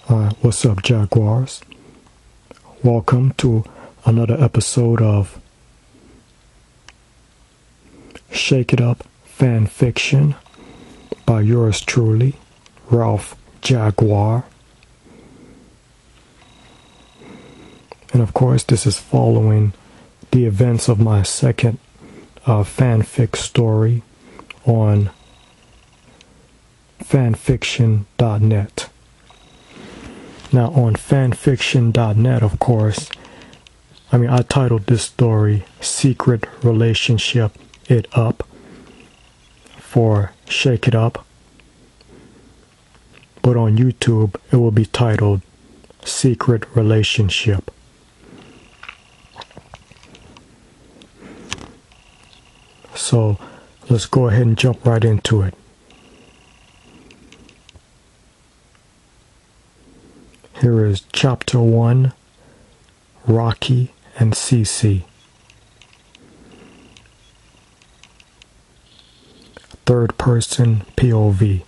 What's up, Jaguars? Welcome to another episode of Shake It Up Fanfiction by yours truly, Ralph Jaguar. And of course, this is following the events of my second fanfic story on fanfiction.net. Now on fanfiction.net, of course, I titled this story Secret Relationship It Up for Shake It Up. But on YouTube, it will be titled Secret Relationship. So let's go ahead and jump right into it. Here is Chapter 1, Rocky and Cece. Third person POV.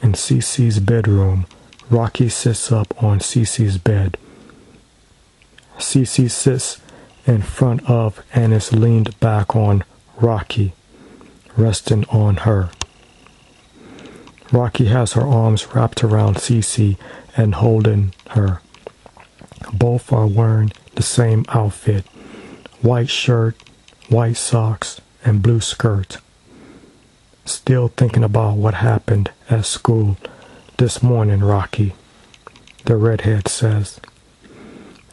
In Cece's bedroom, Rocky sits up on Cece's bed. Cece sits in front of and is leaned back on Rocky, resting on her. Rocky has her arms wrapped around Cece and holding her. Both are wearing the same outfit: white shirt, white socks, and blue skirt. Still thinking about what happened at school this morning, Rocky, the redhead says.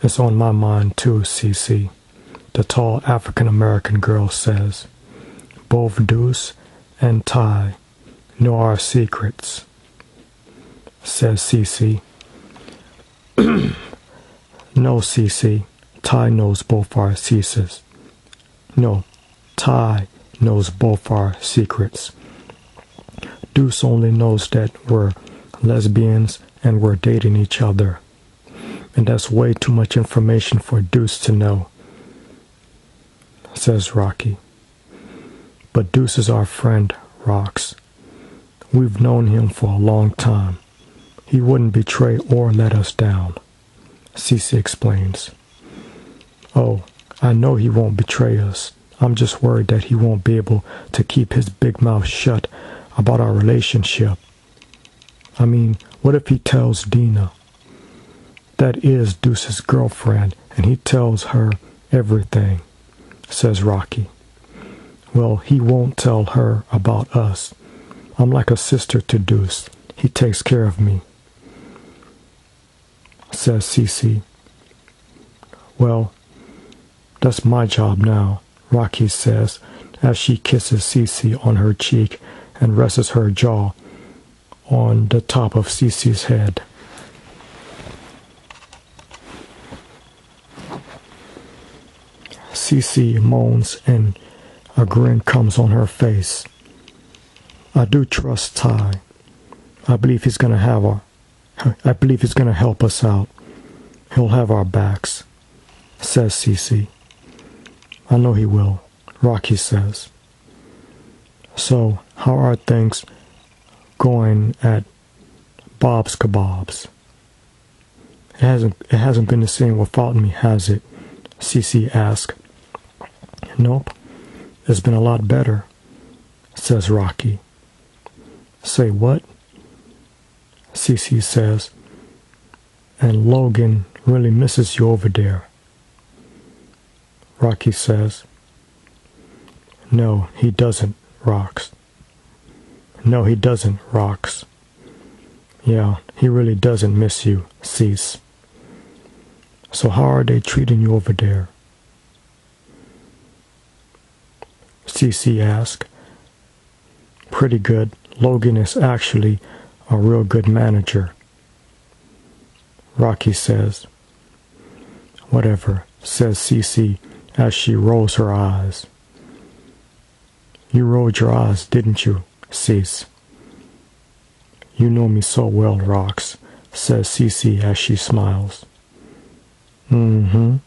It's on my mind too, Cece, the tall African-American girl says. Both Deuce and Ty know our secrets, says Cece. No, Cece, Ty knows both our secrets. No, Ty knows both our secrets. Deuce only knows that we're lesbians and we're dating each other. And that's way too much information for Deuce to know, says Rocky. But Deuce is our friend, Rox. We've known him for a long time. He wouldn't betray or let us down, Cece explains. Oh, I know he won't betray us. I'm just worried that he won't be able to keep his big mouth shut about our relationship. What if he tells Dina? That is Deuce's girlfriend, and he tells her everything, says Rocky. Well, he won't tell her about us. I'm like a sister to Deuce. He takes care of me, says Cece. Well, that's my job now, Rocky says as she kisses Cece on her cheek and rests her jaw on the top of Cece's head. Cece moans and a grin comes on her face. I do trust Ty. I believe he's gonna help us out. He'll have our backs, says Cece. I know he will, Rocky says. So, how are things going at Bob's Kebabs? It hasn't been the same without me, has it? Cece asked. Nope, it's been a lot better, says Rocky. Say what? Cece says. And Logan really misses you over there, Rocky says. No, he doesn't, Rox. No, he doesn't, Rox. Yeah, he really doesn't miss you, Cece. So how are they treating you over there? Cece asked. Pretty good. Logan is actually a real good manager, Rocky says. Whatever, says Cece as she rolls her eyes. You rolled your eyes, didn't you, Cece? You know me so well, Rox, says Cece as she smiles. Mm-hmm.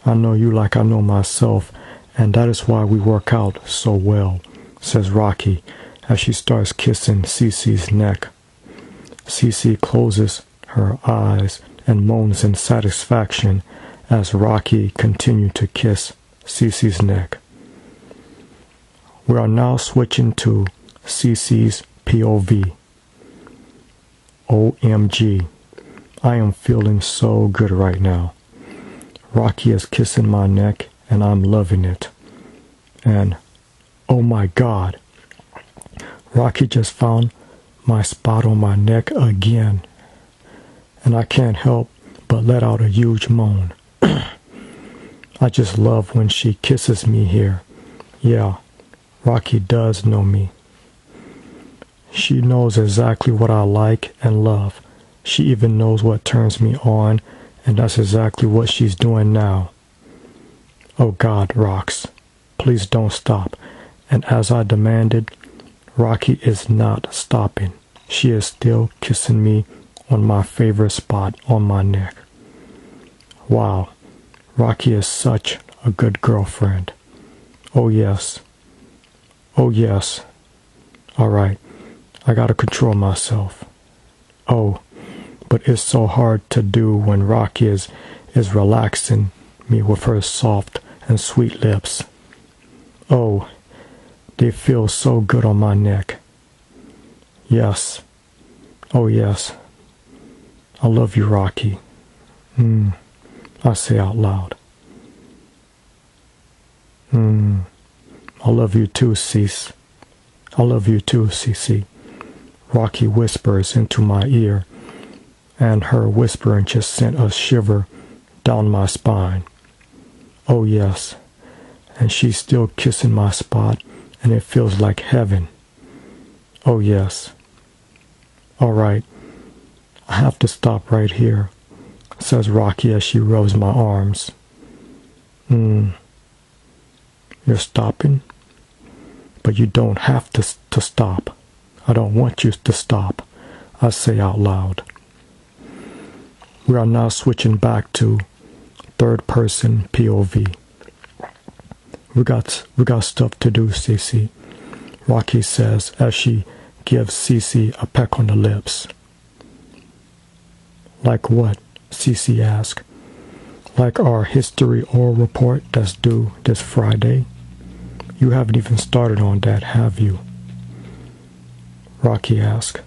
I know you like I know myself, and that is why we work out so well, says Rocky as she starts kissing Cece's neck. Cece closes her eyes and moans in satisfaction as Rocky continues to kiss Cece's neck. We are now switching to Cece's POV. OMG, I am feeling so good right now. Rocky is kissing my neck and I'm loving it. And oh my God, Rocky just found my spot on my neck again. And I can't help but let out a huge moan. I just love when she kisses me here. Yeah, Rocky does know me. She knows exactly what I like and love. She even knows what turns me on, and that's exactly what she's doing now. Oh God, Rox, please don't stop. And as I demanded, Rocky is not stopping. She is still kissing me on my favorite spot on my neck. Wow, Rocky is such a good girlfriend. Oh yes. Oh yes. All right, I gotta control myself. Oh, but it's so hard to do when Rocky is relaxing me with her soft and sweet lips. Oh, they feel so good on my neck. Yes. Oh yes. I love you, Rocky. I say out loud. I love you too, Cece. I love you too, Cece. Rocky whispers into my ear, and her whispering just sent a shiver down my spine. Oh yes, and she's still kissing my spot, and it feels like heaven. Oh yes. All right, I have to stop right here, says Rocky as she rubs my arms. You're stopping? But you don't have to stop. I don't want you to stop, I say out loud. We are now switching back to third person POV. We got stuff to do, Cece, Rocky says as she gives Cece a peck on the lips. Like what? Cece asks. Like our history oral report that's due this Friday? You haven't even started on that, have you? Rocky asks.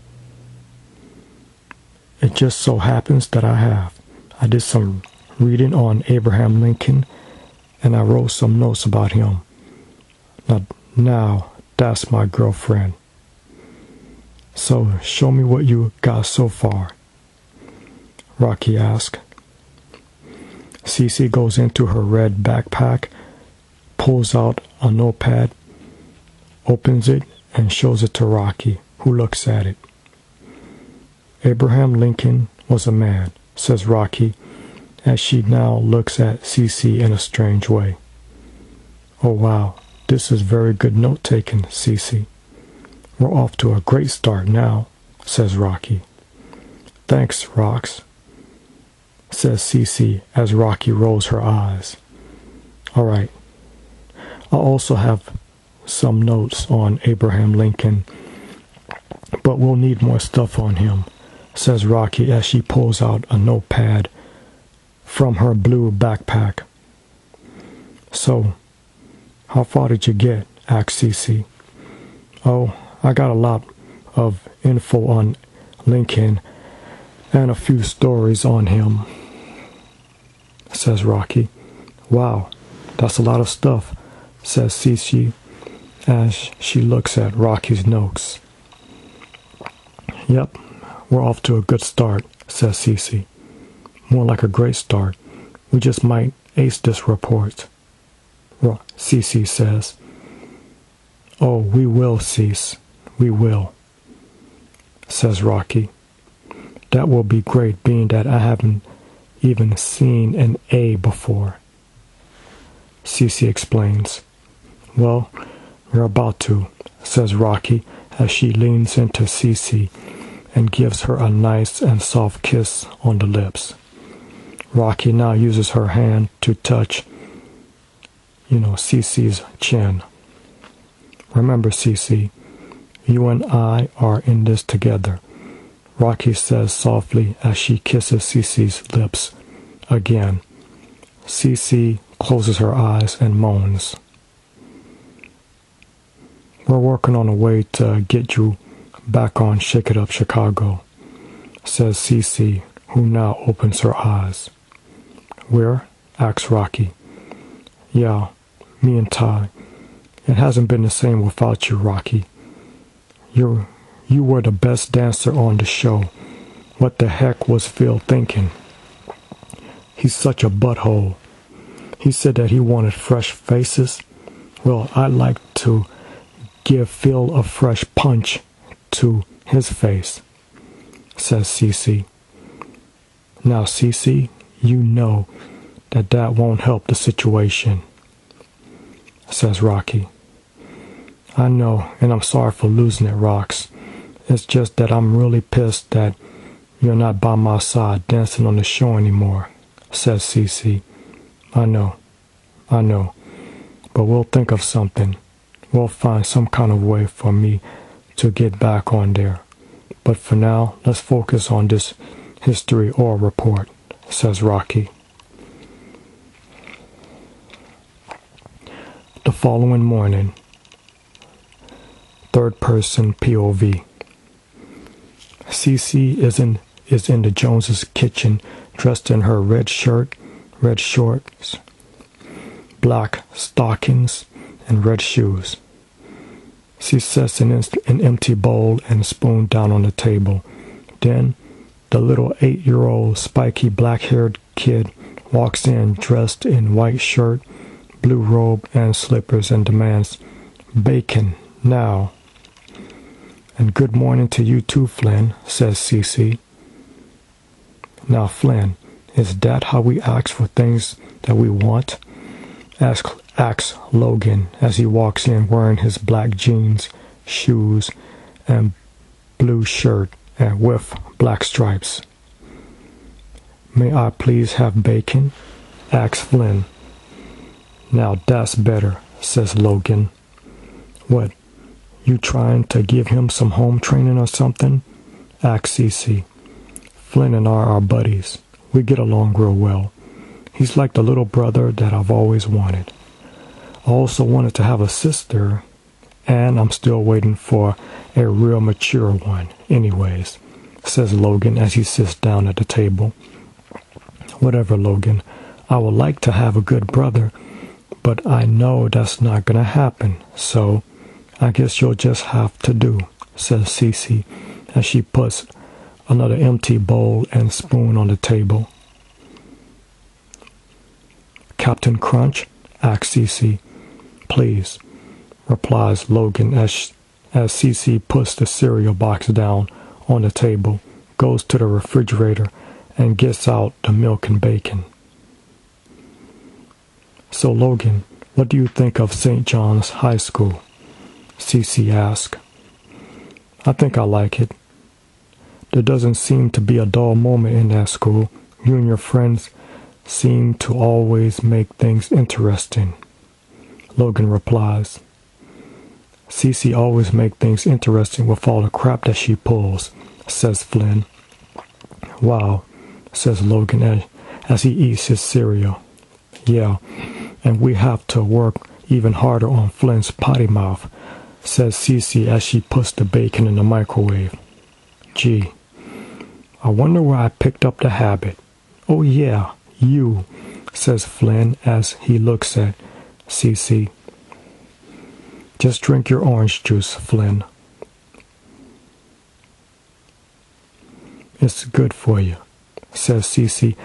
It just so happens that I have. I did some reading on Abraham Lincoln, and I wrote some notes about him. Now that's my girlfriend. So show me what you got so far, Rocky asks. Cece goes into her red backpack, pulls out a notepad, opens it, and shows it to Rocky, who looks at it. Abraham Lincoln was a man, says Rocky, as she now looks at Cece in a strange way. Oh wow, this is very good note-taking, Cece. We're off to a great start now, says Rocky. Thanks, Rox, says Cece as Rocky rolls her eyes. All right. I also have some notes on Abraham Lincoln, but we'll need more stuff on him, says Rocky as she pulls out a notepad from her blue backpack. So, how far did you get? Asked Cece. Oh, I got a lot of info on Lincoln and a few stories on him, says Rocky. Wow, that's a lot of stuff, says Cece as she looks at Rocky's notes. Yep, we're off to a good start, says Cece. More like a great start. We just might ace this report, Cece says. Oh, we will, Cece. We will, says Rocky. That will be great, being that I haven't even seen an A before, Cece explains. Well, you're about to, says Rocky as she leans into Cece and gives her a nice and soft kiss on the lips. Rocky now uses her hand to touch, Cece's chin. Remember, Cece, You and I are in this together, Rocky says softly as she kisses Cece's lips again. Cece closes her eyes and moans. We're working on a way to get you back on Shake It Up Chicago, says Cece, who now opens her eyes. Where? Asks Rocky. Yeah, me and Ty. It hasn't been the same without you, Rocky. You were the best dancer on the show. What the heck was Phil thinking? He's such a butthole. He said that he wanted fresh faces. Well, I'd like to give Phil a fresh punch to his face, says Cece. Now, Cece, you know that won't help the situation, says Rocky. I know, and I'm sorry for losing it, Rox. It's just that I'm really pissed that you're not by my side dancing on the show anymore, says Cece. I know, but we'll think of something. We'll find some kind of way for me to get back on there. But for now, let's focus on this history or report, says Rocky. The following morning, third person POV. Cece is in the Joneses' kitchen, dressed in her red shirt, red shorts, black stockings, and red shoes. She sets an empty bowl and spoon down on the table. Then, the little 8-year-old spiky black-haired kid walks in dressed in white shirt, blue robe, and slippers and demands, "Bacon, now." "And good morning to you too, Flynn," says Cece. "Now, Flynn, is that how we ask for things that we want?" asks Logan as he walks in wearing his black jeans, shoes, and blue shirt and with black stripes. "May I please have bacon?" asks Flynn. "Now that's better," says Logan. "What, you trying to give him some home training or something?" asks Cece. "Flynn and I are buddies. We get along real well. He's like the little brother that I've always wanted. I also wanted to have a sister, and I'm still waiting for a real mature one anyways," says Logan as he sits down at the table. "Whatever, Logan. I would like to have a good brother, but I know that's not going to happen, so I guess you'll just have to do," says Cece as she puts another empty bowl and spoon on the table. "Captain Crunch?" asks Cece. "Please," replies Logan as Cece puts the cereal box down on the table, goes to the refrigerator, and gets out the milk and bacon. "So, Logan, what do you think of St. John's High School?" Cece asks. "I think I like it. There doesn't seem to be a dull moment in that school. You and your friends seem to always make things interesting," Logan replies. "Cece always makes things interesting with all the crap that she pulls," says Flynn. "Wow," says Logan as he eats his cereal. "Yeah, and we have to work even harder on Flynn's potty mouth," says Cece as she puts the bacon in the microwave. "Gee, I wonder where I picked up the habit." "Oh yeah, you," says Flynn as he looks at Cece. "Just drink your orange juice, Flynn. It's good for you," says Cece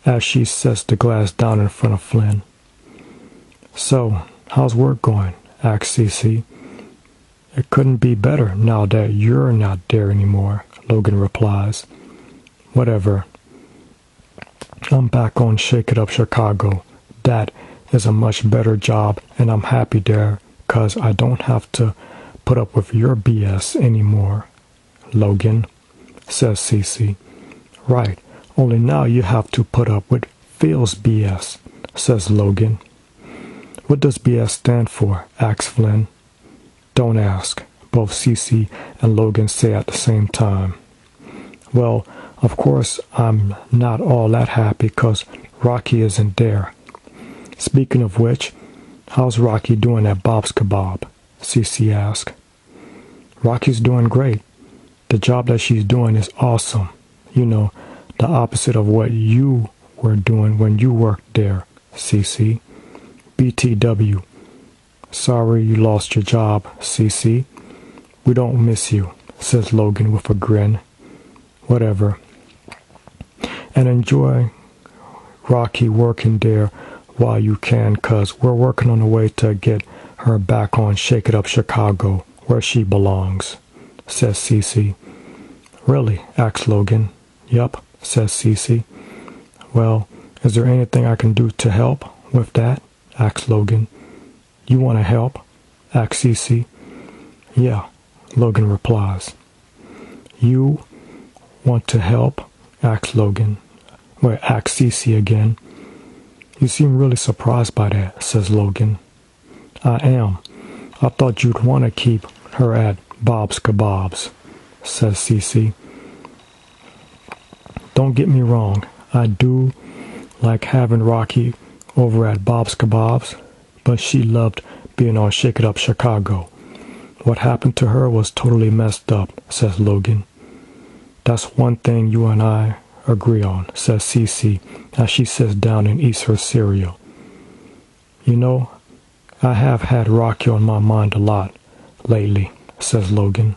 as she sets the glass down in front of Flynn. "So, how's work going?" asks Cece. "It couldn't be better now that you're not there anymore," Logan replies. "Whatever. I'm back on Shake It Up Chicago. That is a much better job, and I'm happy there, 'cause I don't have to put up with your BS anymore, Logan," says Cece. "Right, only now you have to put up with Phil's BS," says Logan. "What does BS stand for?" asks Flynn. "Don't ask, both Cece and Logan say at the same time. Well, of course, I'm not all that happy because Rocky isn't there. Speaking of which, how's Rocky doing at Bob's Kebab? Cece asked. Rocky's doing great. The job that she's doing is awesome. You know, the opposite of what you were doing when you worked there, Cece. BTW. Sorry you lost your job, Cece. We don't miss you, says Logan with a grin. Whatever. And enjoy Rocky working there while you can, 'cause we're working on a way to get her back on Shake It Up Chicago, where she belongs, says Cece. Really? Asks Logan. Yup, says Cece. Well, is there anything I can do to help with that? Asks Logan. You want to help? Asks Cece. Yeah, Logan replies. You want to help? Asks Logan. Well, asks Cece again. You seem really surprised by that, says Logan. I am. I thought you'd want to keep her at Bob's Kebabs, says Cece. Don't get me wrong, I do like having Rocky over at Bob's Kebabs, but she loved being on Shake It Up Chicago. What happened to her was totally messed up, says Logan. That's one thing you and I agree on, says Cece as she sits down and eats her cereal. You know, I have had Rocky on my mind a lot lately, says Logan.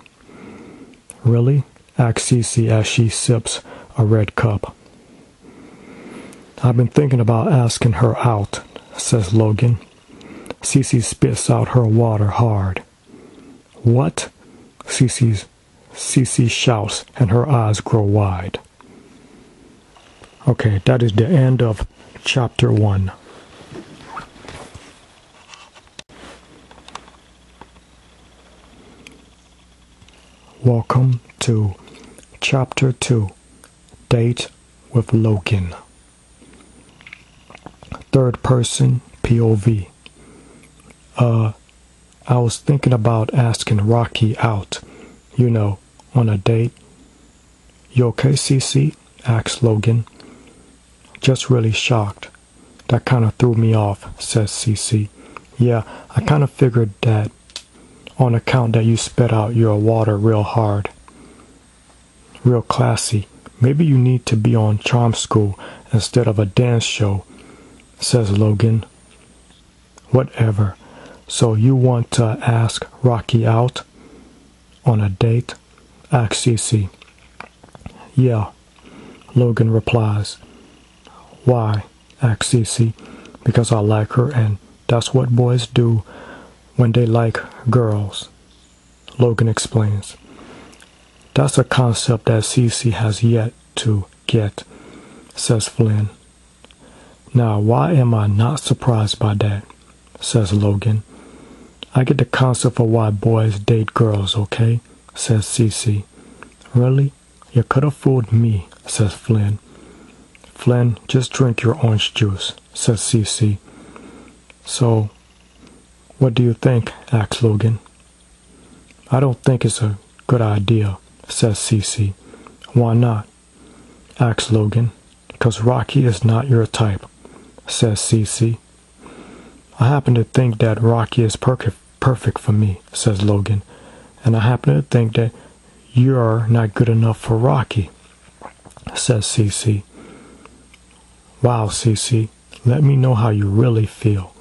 Really? Asks Cece as she sips a red cup. I've been thinking about asking her out, says Logan. Cece spits out her water hard. What? Cece shouts and her eyes grow wide. Okay, that is the end of chapter 1. Welcome to chapter 2, Date with Logan. Third person POV. I was thinking about asking Rocky out, you know, on a date. You okay, Cece? Asks Logan. Just really shocked. That kind of threw me off, says Cece. Yeah, I kind of figured that on account that you spit out your water real hard. Real classy. Maybe you need to be on charm school instead of a dance show, says Logan. Whatever. So you want to ask Rocky out on a date? Asks Cece. Yeah, Logan replies. Why? Asks Cece. Because I like her and that's what boys do when they like girls. Logan explains. That's a concept that Cece has yet to get, says Flynn. Now, why am I not surprised by that? Says Logan. I get the concept of why boys date girls, okay? Says Cece. Really? You could have fooled me, says Flynn. Flynn, just drink your orange juice, says Cece. So, what do you think? Asks Logan. I don't think it's a good idea, says Cece. Why not? Asks Logan. Because Rocky is not your type, says Cece. I happen to think that Rocky is perfect for me, says Logan. And I happen to think that you're not good enough for Rocky, says Cece. Wow, Cece, let me know how you really feel.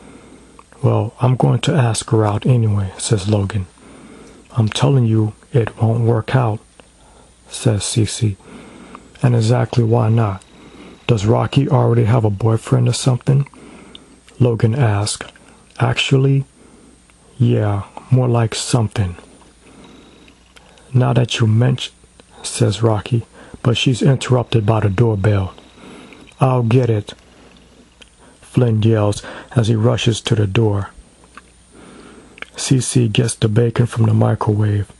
Well, I'm going to ask her out anyway, says Logan. I'm telling you, it won't work out, says Cece. And exactly why not? Does Rocky already have a boyfriend or something? Logan asked. Actually, yeah, more like something. Now that you mention, says Rocky, but she's interrupted by the doorbell. I'll get it, Flynn yells as he rushes to the door. Cece gets the bacon from the microwave.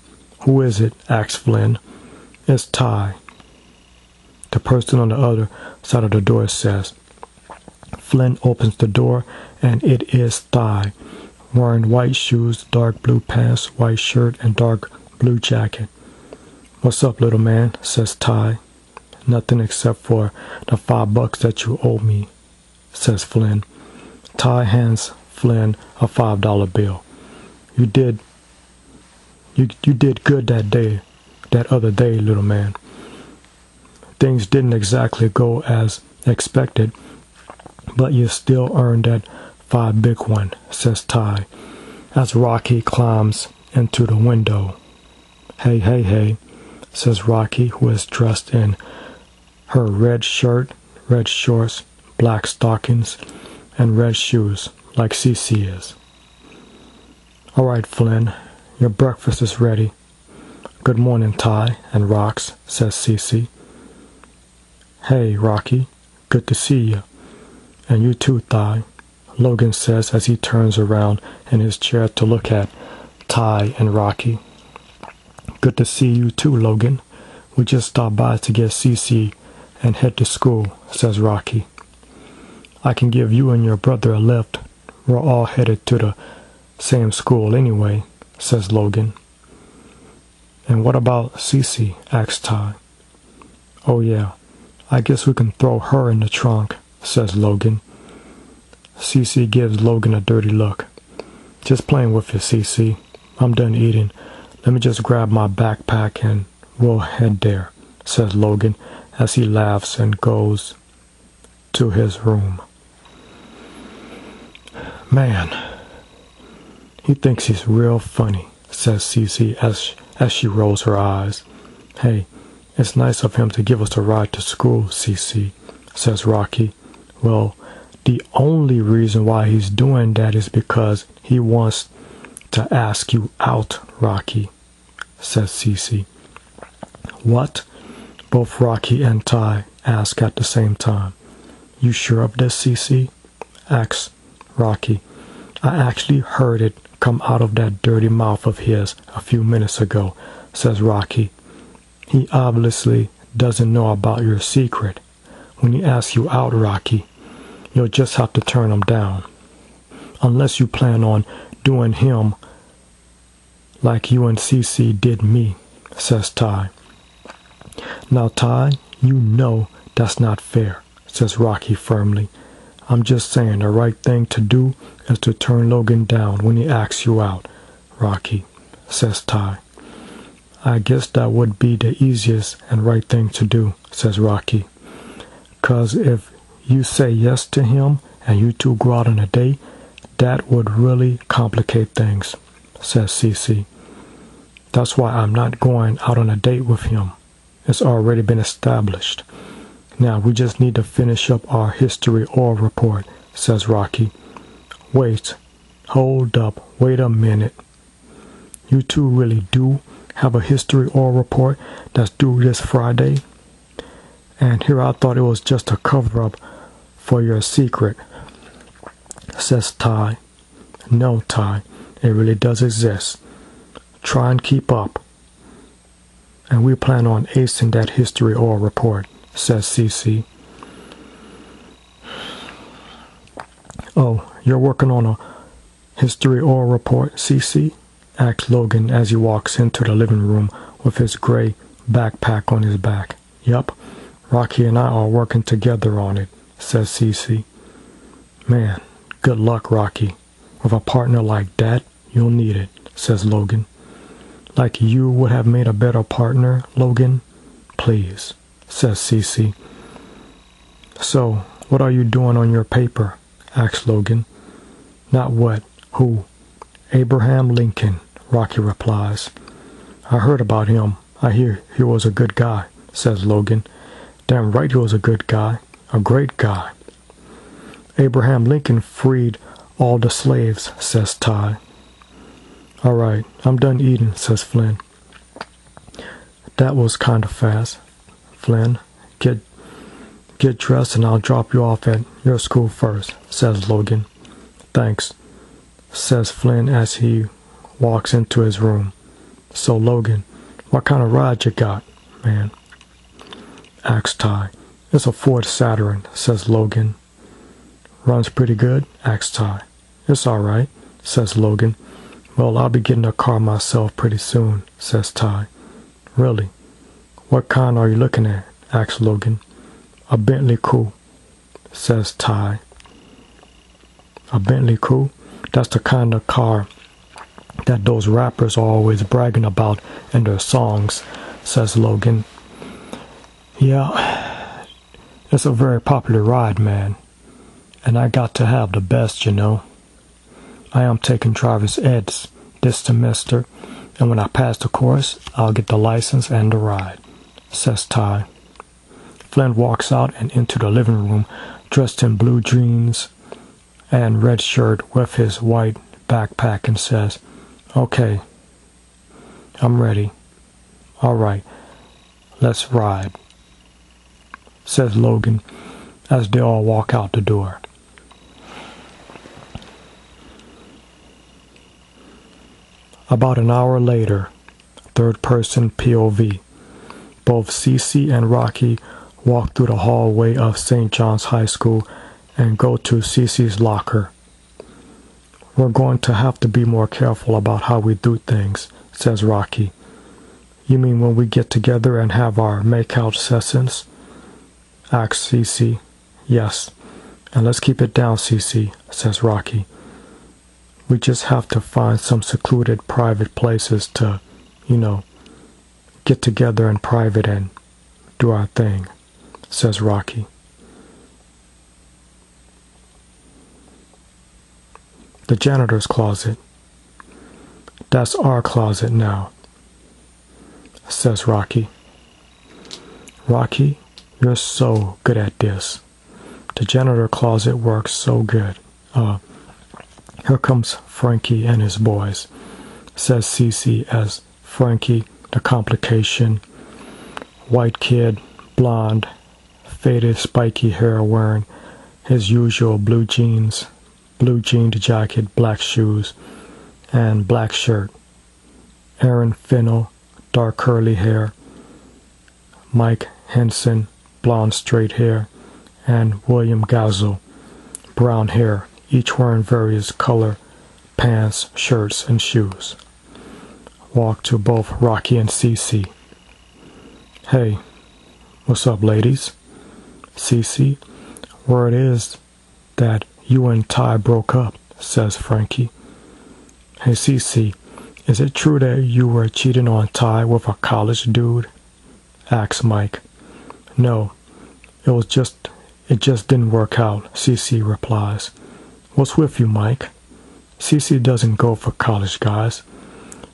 Who is it? Asks Flynn. It's Ty. The person on the other side of the door says. Flynn opens the door and it is Ty, wearing white shoes, dark blue pants, white shirt, and dark blue jacket. "What's up, little man?" says Ty. "Nothing except for the $5 that you owe me," says Flynn. Ty hands Flynn a $5 bill. You did good that other day, little man. Things didn't exactly go as expected, but you still earned that big one, says Ty, as Rocky climbs into the window. Hey, says Rocky, who is dressed in her red shirt, red shorts, black stockings, and red shoes, like Cece is. "All right, Flynn, your breakfast is ready." "Good morning, Ty and Rox," says Cece. "Hey, Rocky, good to see you. And you too, Ty," Logan says as he turns around in his chair to look at Ty and Rocky. "Good to see you too, Logan. We just stopped by to get Cece and head to school," says Rocky. "I can give you and your brother a lift. We're all headed to the same school anyway," says Logan. "And what about Cece?" asks Ty. "Oh yeah, I guess we can throw her in the trunk," says Logan. Cece gives Logan a dirty look. "Just playing with you, Cece. I'm done eating. Let me just grab my backpack and we'll head there," says Logan as he laughs and goes to his room. "Man, he thinks he's real funny," says Cece as she rolls her eyes. "Hey, it's nice of him to give us a ride to school, Cece," says Rocky. "Well, the only reason why he's doing that is because he wants to ask you out, Rocky," says Cece. "What?" both Rocky and Ty ask at the same time. "You sure of this, Cece?" asks Rocky. "I actually heard it come out of that dirty mouth of his a few minutes ago," says Rocky. "He obviously doesn't know about your secret. When he asks you out, Rocky, you'll just have to turn him down. Unless you plan on doing him like you and Cece did me," says Ty. "Now, Ty, you know that's not fair," says Rocky firmly. "I'm just saying the right thing to do is to turn Logan down when he asks you out, Rocky," says Ty. "I guess that would be the easiest and right thing to do," says Rocky. "'Cause if you say yes to him and you two go out on a date, that would really complicate things," says Cece. "That's why I'm not going out on a date with him. It's already been established. Now we just need to finish up our history oral report," says Rocky. Hold up, wait a minute. You two really do have a history oral report that's due this Friday? And here I thought it was just a cover-up for your secret," says Ty. "No, Ty, it really does exist. Try and keep up. And we plan on acing that history oral report," says Cece. "Oh, you're working on a history oral report, Cece?" asks Logan as he walks into the living room with his gray backpack on his back. "Yup, Rocky and I are working together on it," says Cece. "Man, good luck, Rocky. With a partner like that, you'll need it," says Logan. "Like you would have made a better partner, Logan? Please," says Cece. "So, what are you doing on your paper?" asks Logan. "Not what, who? Abraham Lincoln," Rocky replies. "I heard about him. I hear he was a good guy," says Logan. "Damn right he was a good guy. A great guy." "Abraham Lincoln freed all the slaves," says Ty. "All right, I'm done eating," says Flynn. "That was kind of fast. Flynn, get dressed and I'll drop you off at your school first," says Logan. "Thanks," says Flynn as he walks into his room. "So, Logan, what kind of ride you got, man?" asks Ty. "It's a Ford Saturn," says Logan. "Runs pretty good?" asks Ty. "It's all right," says Logan. Well, I'll be getting a car myself pretty soon, says Ty. Really? What kind are you looking at? Asks Logan. A Bentley Coupe, says Ty. A Bentley Coupe? That's the kind of car that those rappers are always bragging about in their songs, says Logan. Yeah, it's a very popular ride, man. And I got to have the best, you know. I am taking driver's eds this semester, and when I pass the course, I'll get the license and the ride, says Ty. Flynn walks out and into the living room, dressed in blue jeans and red shirt with his white backpack, and says, Okay, I'm ready. All right, let's ride, says Logan as they all walk out the door. About an hour later, third-person POV, both Cece and Rocky walk through the hallway of St. John's High School and go to Cece's locker. We're going to have to be more careful about how we do things, says Rocky. You mean when we get together and have our make-out sessions? Asks Cece. Yes, and let's keep it down, Cece, says Rocky. We just have to find some secluded private places to, get together in private and do our thing, says Rocky. The janitor's closet. That's our closet now, says Rocky. Rocky, you're so good at this. The janitor closet works so good. Here comes Frankie and his boys, says Cece as Frankie, the complication, white kid, blonde, faded spiky hair, wearing his usual blue jeans, blue jeaned jacket, black shoes, and black shirt. Aaron Fennell, dark curly hair. Mike Henson, blonde straight hair. And William Gazel, brown hair, each wearing various color pants, shirts, and shoes. Walk to both Rocky and Cece. Hey, what's up, ladies? Cece, word is that you and Ty broke up, says Frankie. Hey, Cece, is it true that you were cheating on Ty with a college dude? Asks Mike. No, it just didn't work out, Cece replies. What's with you, Mike? Cece doesn't go for college guys.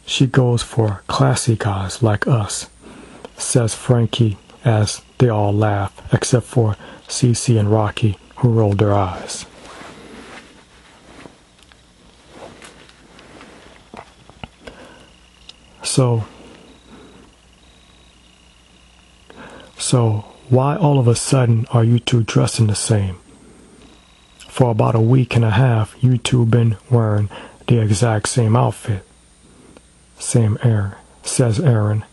She goes for classy guys like us, says Frankie as they all laugh, except for Cece and Rocky, who rolled their eyes. So why all of a sudden are you two dressing the same? For about a week and a half, you two been wearing the exact same outfit, says Aaron.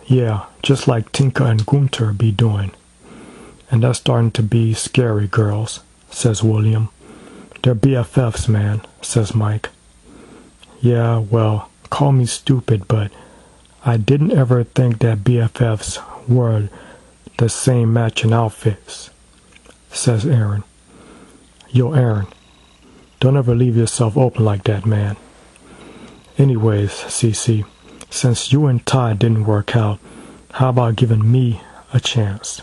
Yeah, just like Tinka and Gunter be doing. And that's starting to be scary, girls, says William. They're BFFs, man, says Mike. Yeah, well, call me stupid, but I didn't ever think that BFFs wore the same matching outfits, says Aaron. Yo, Aaron, don't ever leave yourself open like that, man. Anyways, Cece, since you and Ty didn't work out, how about giving me a chance?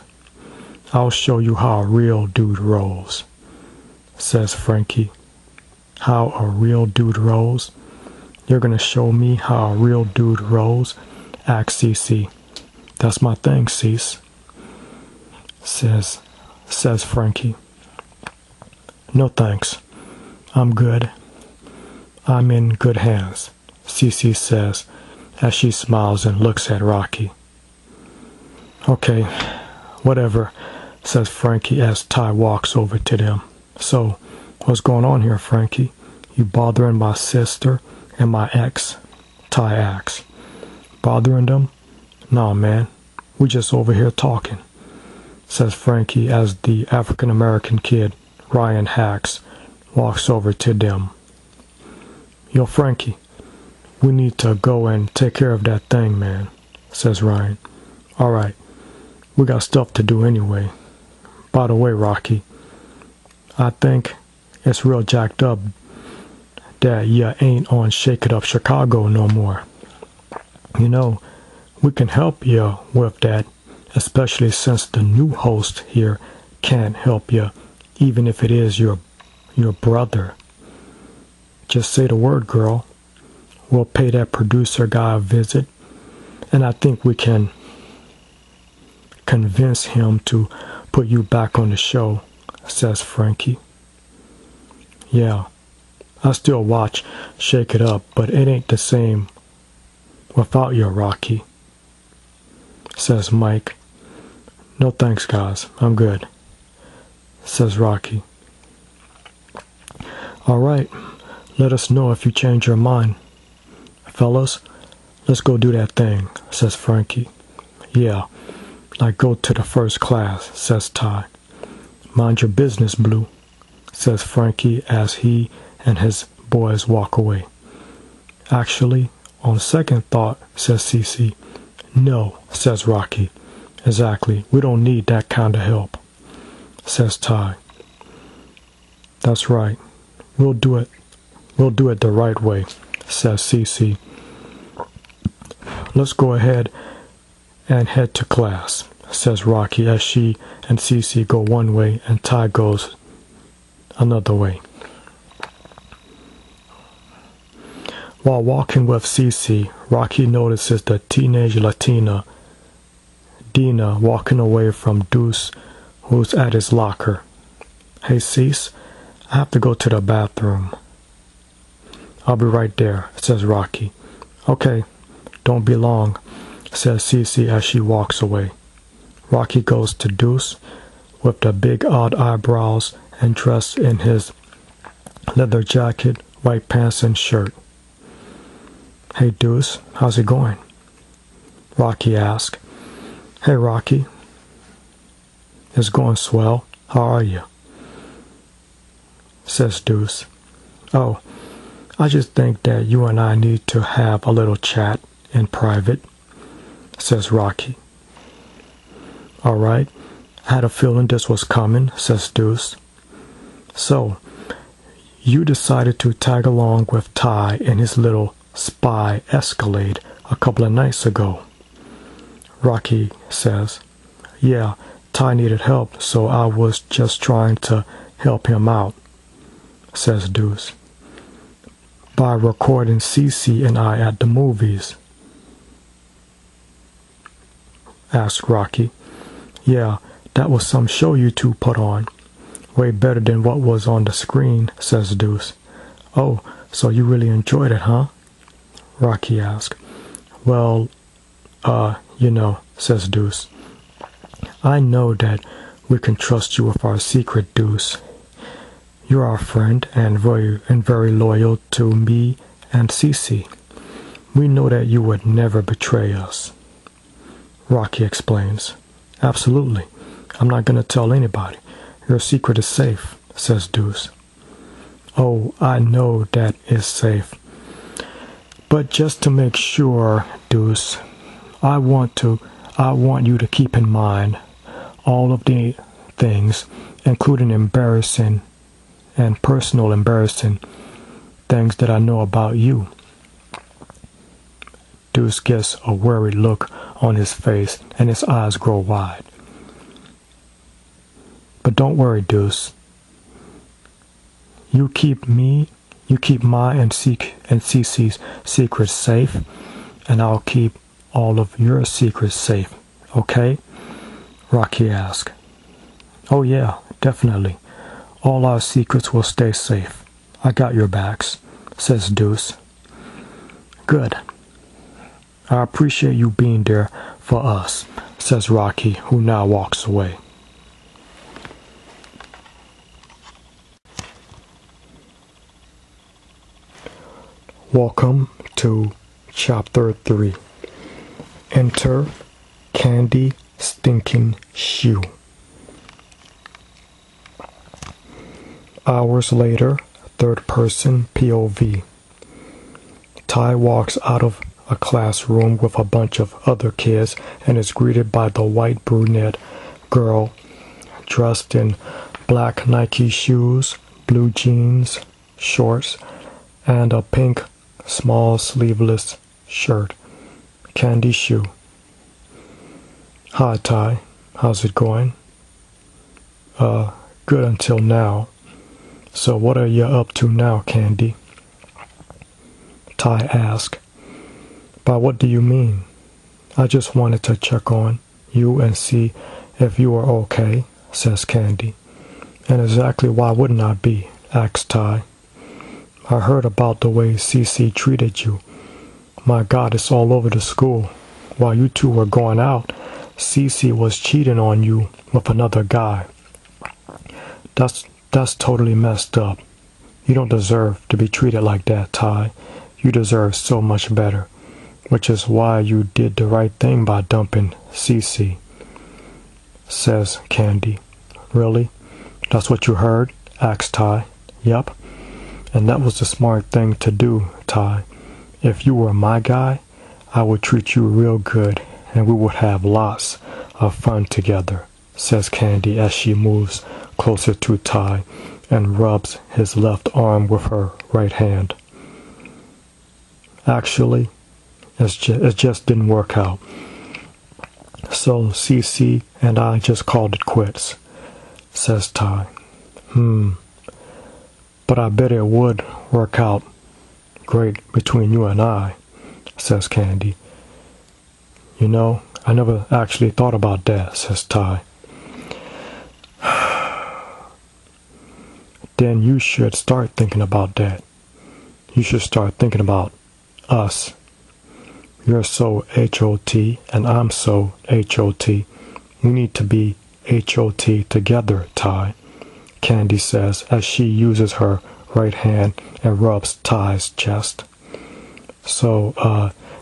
I'll show you how a real dude rolls, says Frankie. How a real dude rolls? You're gonna show me how a real dude rolls? Asks Cece. That's my thing, Cece, says Frankie. No thanks. I'm good. I'm in good hands, Cece says as she smiles and looks at Rocky. Okay, whatever, says Frankie as Ty walks over to them. So, what's going on here, Frankie? You bothering my sister and my ex? Ty asks. Bothering them? Nah, man. We just over here talking, says Frankie as the African-American kid, Ryan Hacks, walks over to them. Yo, Frankie, we need to go and take care of that thing, man, says Ryan. All right, we got stuff to do anyway. By the way, Rocky, I think it's real jacked up that you ain't on Shake It Up Chicago no more. You know, we can help you with that, especially since the new host here can't help you, even if it is your brother. Just say the word, girl. We'll pay that producer guy a visit, and I think we can convince him to put you back on the show, says Frankie. Yeah, I still watch Shake It Up, but it ain't the same without you, Rocky, says Mike. No thanks, guys. I'm good, says Rocky. All right, let us know if you change your mind. Fellas, let's go do that thing, says Frankie. Yeah, like go to the first class, says Ty. Mind your business, Blue, says Frankie as he and his boys walk away. Actually, on second thought, says Cece. No, says Rocky. Exactly, we don't need that kind of help, says Ty. That's right. We'll do it the right way, says Cece. Let's go ahead and head to class, says Rocky as she and Cece go one way and Ty goes another way. While walking with Cece, Rocky notices the teenage Latina, Dina, walking away from Deuce, who's at his locker. Hey, Cece, I have to go to the bathroom. I'll be right there, says Rocky. Okay, don't be long, says Cece as she walks away. Rocky goes to Deuce with the big odd eyebrows and dressed in his leather jacket, white pants and shirt. Hey Deuce, how's it going? Rocky asks. Hey Rocky. It's going swell. How are you? Says Deuce. Oh, I just think that you and I need to have a little chat in private, says Rocky. All right, I had a feeling this was coming, says Deuce. So, you decided to tag along with Ty in his little spy escalade a couple of nights ago, Rocky says. Yeah, Ty needed help, so I was just trying to help him out, says Deuce. By recording Cece and I at the movies, asked Rocky. Yeah, that was some show you two put on. Way better than what was on the screen, says Deuce. Oh, so you really enjoyed it, huh? Rocky asked. Well, says Deuce. I know that we can trust you with our secret, Deuce. You're our friend and very loyal to me and Cece. We know that you would never betray us. Rocky explains. Absolutely. I'm not going to tell anybody. Your secret is safe, says Deuce. Oh, I know that is safe. But just to make sure, Deuce, I want you to keep in mind all of the things, including embarrassing and personal embarrassing things that I know about you. Deuce gets a worried look on his face and his eyes grow wide. But don't worry, Deuce. You keep my and Cece's secrets safe, and I'll keep all of your secrets safe, okay? Rocky asked. Oh yeah, definitely. All our secrets will stay safe. I got your backs, says Deuce. Good. I appreciate you being there for us, says Rocky, who now walks away. Welcome to Chapter 3. Enter Candy Stinking Shoe. Hours later, third person POV. Ty walks out of a classroom with a bunch of other kids and is greeted by the white brunette girl dressed in black Nike shoes, blue jeans, shorts, and a pink small sleeveless shirt. Candy Shoe. Hi, Ty. How's it going? Good until now. So what are you up to now, Candy? Ty asked. By what do you mean? I just wanted to check on you and see if you were okay, says Candy. And exactly why wouldn't I be? Asks Ty. I heard about the way Cece treated you. My God, it's all over the school. While you two were going out, Cece was cheating on you with another guy. That's totally messed up. You don't deserve to be treated like that, Ty. You deserve so much better, which is why you did the right thing by dumping Cece, says Candy. Really? That's what you heard? Asks Ty. Yep. And that was the smart thing to do, Ty. If you were my guy, I would treat you real good and we would have lots of fun together, says Candy as she moves closer to Ty and rubs his left arm with her right hand. Actually, it just didn't work out. So Cece and I just called it quits, says Ty. But I bet it would work out great between you and I, says Candy. You know, I never actually thought about that, says Ty. Then you should start thinking about that. You should start thinking about us. You're so H-O-T and I'm so H-O-T. We need to be H-O-T together, Ty, Candy says as she uses her right hand and rubs Ty's chest. So,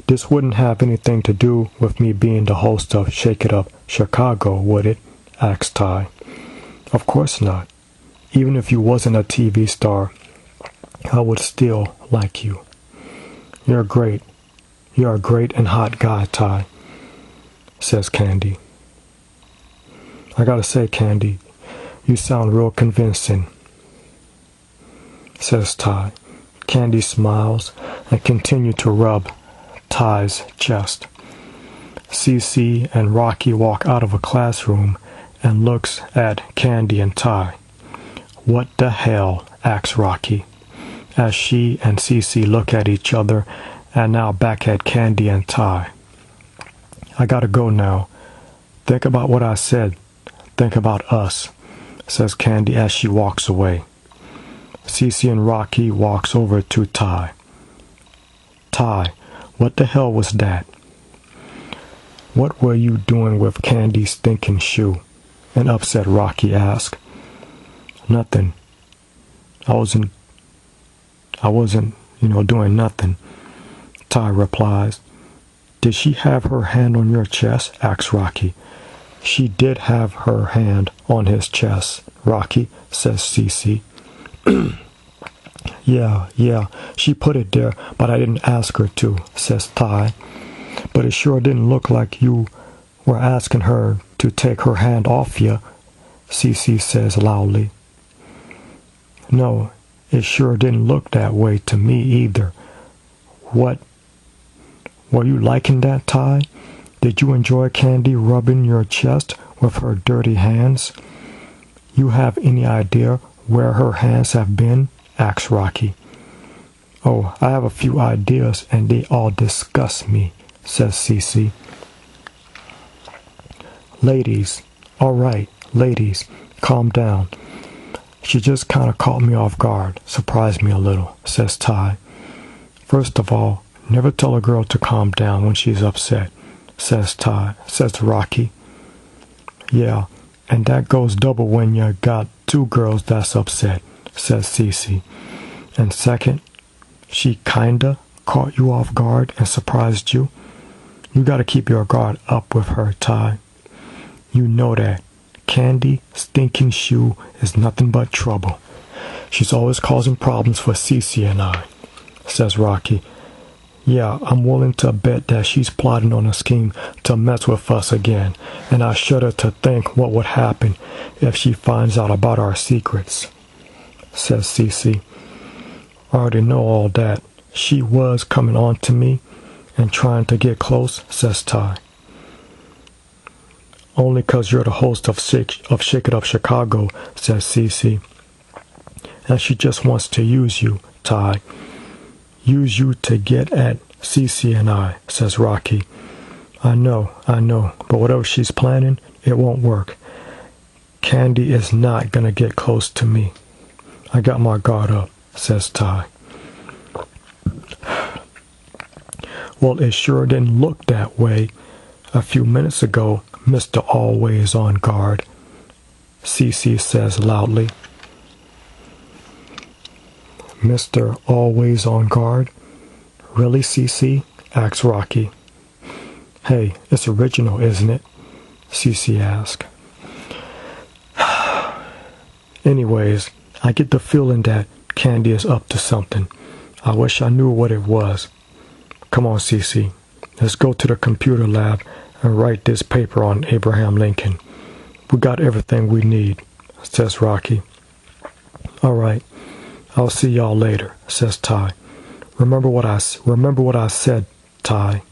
this wouldn't have anything to do with me being the host of Shake It Up Chicago, would it? Asked Ty. Of course not. Even if you wasn't a TV star, I would still like you. You're great. You're a great and hot guy, Ty, says Candy. I gotta say, Candy, you sound real convincing, says Ty. Candy smiles and continues to rub Ty's chest. Cece and Rocky walk out of a classroom and looks at Candy and Ty. What the hell? Asks Rocky, as she and Cece look at each other and now back at Candy and Ty. I gotta go now. Think about what I said. Think about us, says Candy as she walks away. Cece and Rocky walks over to Ty. Ty, what the hell was that? What were you doing with Candy's stinking shoe? An upset Rocky asked. Nothing. I wasn't, doing nothing, Ty replies. Did she have her hand on your chest? Asks Rocky. She did have her hand on his chest, Rocky, says Cece. Yeah, she put it there, but I didn't ask her to, says Ty. But it sure didn't look like you were asking her to take her hand off you, Cece says loudly. No, it sure didn't look that way to me either. What? Were you liking that, Ty? Did you enjoy Candy rubbing your chest with her dirty hands? You have any idea where her hands have been? Asks Rocky. Oh, I have a few ideas and they all disgust me, says Cece. Ladies, all right, ladies, calm down. She just kind of caught me off guard, surprised me a little, says Ty. First of all, never tell a girl to calm down when she's upset, says Rocky. Yeah, and that goes double when you got two girls that's upset, says Cece. And second, she kinda caught you off guard and surprised you. You gotta keep your guard up with her, Ty. You know that. Candy Stinking Shoe is nothing but trouble. She's always causing problems for Cece and I, says Rocky. Yeah, I'm willing to bet that she's plotting on a scheme to mess with us again, and I shudder to think what would happen if she finds out about our secrets, says Cece. I already know all that. She was coming on to me and trying to get close, says Ty. Only 'cause you're the host of Shake It Up Chicago, says Cece. And she just wants to use you, Ty. Use you to get at Cece and I, says Rocky. I know, but whatever she's planning, it won't work. Candy is not gonna get close to me. I got my guard up, says Ty. Well, it sure didn't look that way a few minutes ago, Mr. Always on Guard, Cece says loudly. Mr. Always on Guard? Really, Cece? Asks Rocky. Hey, it's original, isn't it? Cece asks. Anyways, I get the feeling that Candy is up to something. I wish I knew what it was. Come on, Cece. Let's go to the computer lab and write this paper on Abraham Lincoln. We got everything we need, says Rocky. All right. I'll see y'all later, says Ty. Remember what I said, Ty.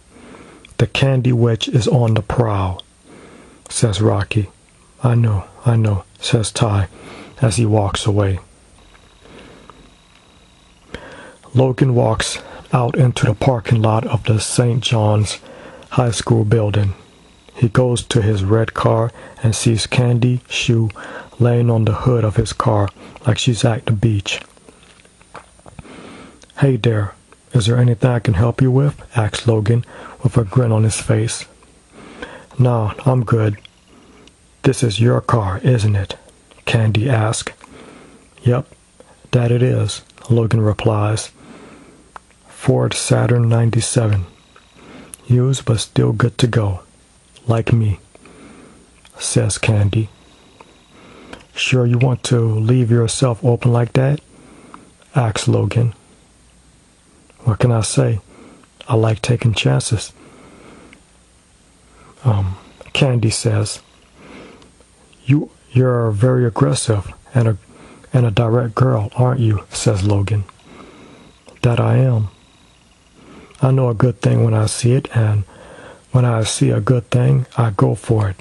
The candy witch is on the prowl, says Rocky. I know, says Ty as he walks away. Logan walks out into the parking lot of the St. John's High School building. He goes to his red car and sees Candy Shoe laying on the hood of his car like she's at the beach. Hey there, is there anything I can help you with? Asks Logan with a grin on his face. No, I'm good. This is your car, isn't it? Candy asks. Yep, that it is, Logan replies. Ford Saturn 97. Used but still good to go. Like me, says Candy. Sure you want to leave yourself open like that? Asks Logan. What can I say? I like taking chances. Candy says, You're very aggressive and a direct girl, aren't you? Says Logan. That I am. I know a good thing when I see it, and when I see a good thing, I go for it.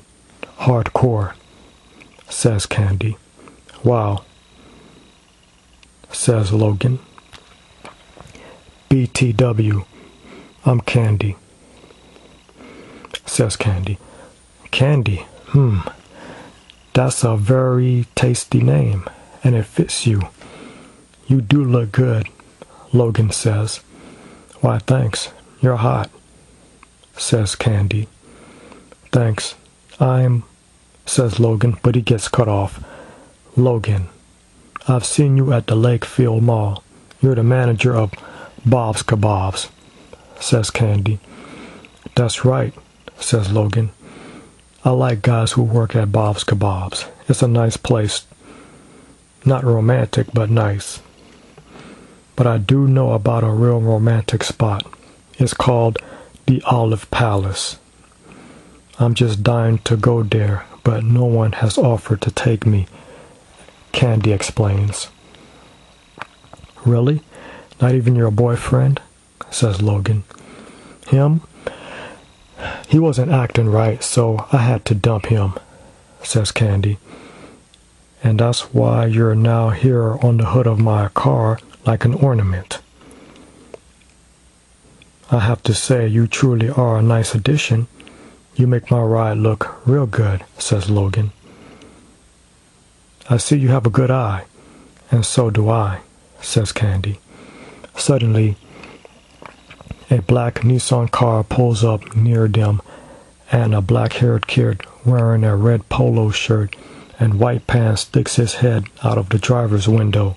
Hardcore, says Candy. Wow, says Logan. BTW, I'm Candy, says Candy. Candy, that's a very tasty name, and it fits you. You do look good, Logan says. Why, thanks, you're hot, says Candy. Thanks, says Logan, but he gets cut off. Logan, I've seen you at the Lakefield Mall. You're the manager of Bob's Kebabs, says Candy. That's right, says Logan. I like guys who work at Bob's Kebabs. It's a nice place. Not romantic, but nice. But I do know about a real romantic spot. It's called the Olive Palace. I'm just dying to go there, but no one has offered to take me, Candy explains. Really? Not even your boyfriend? Says Logan. Him? He wasn't acting right, so I had to dump him, says Candy. And that's why you're now here on the hood of my car like an ornament. I have to say you truly are a nice addition. You make my ride look real good, says Logan. I see you have a good eye, and so do I, says Candy. Suddenly, a black Nissan car pulls up near them, and a black-haired kid wearing a red polo shirt and white pants sticks his head out of the driver's window.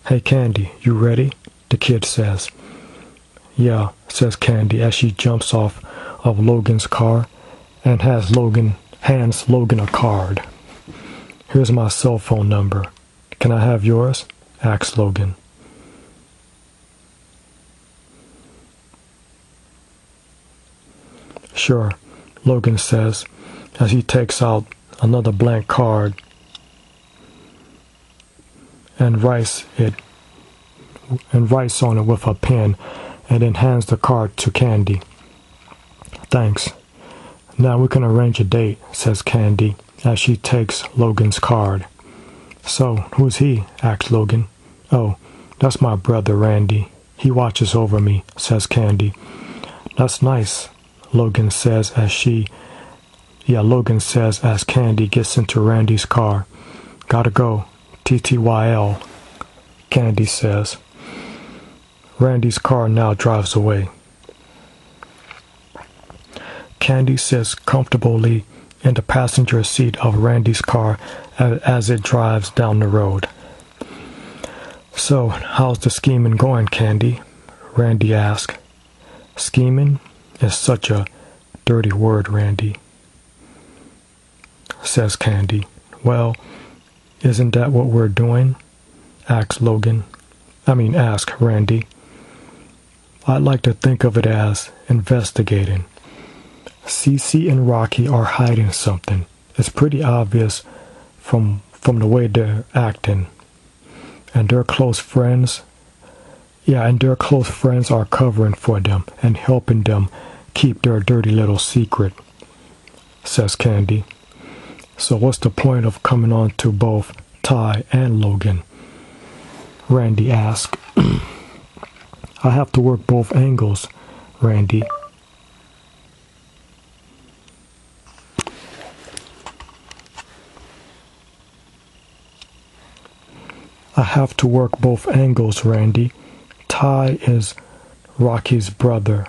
Hey Candy, you ready? The kid says. Yeah, says Candy as she jumps off of Logan's car and hands Logan a card. Here's my cell phone number. Can I have yours? Asks Logan. Sure, Logan says, as he takes out another blank card and writes on it with a pen, and then hands the card to Candy. Thanks. Now we can arrange a date, says Candy, as she takes Logan's card. So, who's he? Asks Logan. Oh, that's my brother Randy. He watches over me, says Candy. That's nice, Logan says as Candy gets into Randy's car. Gotta go. TTYL, Candy says. Randy's car now drives away. Candy sits comfortably in the passenger seat of Randy's car as it drives down the road. So, how's the scheming going, Candy? Randy asks. Scheming is such a dirty word, Randy, says Candy. Well, isn't that what we're doing? Asks Randy. I'd like to think of it as investigating. Cece and Rocky are hiding something. It's pretty obvious from the way they're acting. And their close friends are covering for them and helping them keep their dirty little secret, says Candy. So what's the point of coming on to both Ty and Logan? Randy asks. I have to work both angles, Randy. I have to work both angles, Randy. Ty is Rocky's brother,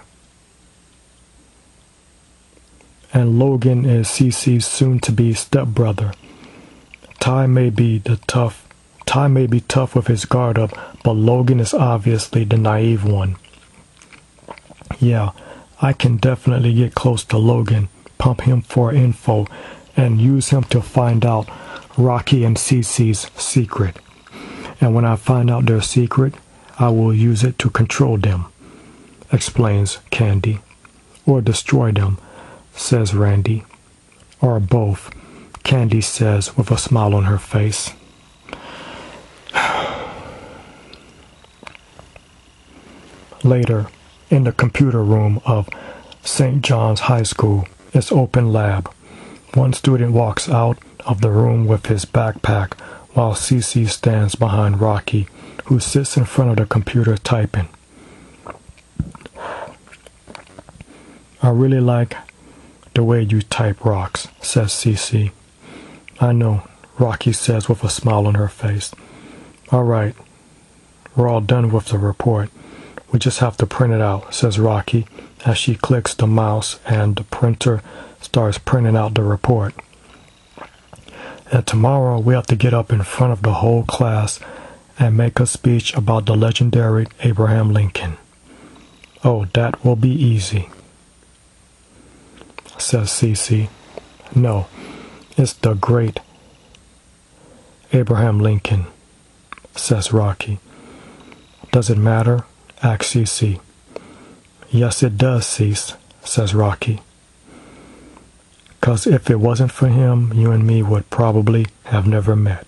and Logan is Cece's soon-to-be stepbrother. Ty may be tough with his guard up, but Logan is obviously the naive one. Yeah, I can definitely get close to Logan, pump him for info, and use him to find out Rocky and Cece's secret. And when I find out their secret, I will use it to control them, explains Candy. Or destroy them, says Randy. Or both, Candy says with a smile on her face. Later, in the computer room of St. John's High School, it's open lab. One student walks out of the room with his backpack, while Cece stands behind Rocky, who sits in front of the computer typing. I really like the way you type, Rocks, says Cece. I know, Rocky says with a smile on her face. All right, we're all done with the report. We just have to print it out, says Rocky, as she clicks the mouse and the printer starts printing out the report. And tomorrow we have to get up in front of the whole class and make a speech about the legendary Abraham Lincoln. Oh, that will be easy, says Cece. No, it's the great Abraham Lincoln, says Rocky. Does it matter? Asks Cece. Yes, it does, Cece, says Rocky. 'Cause if it wasn't for him, you and me would probably have never met,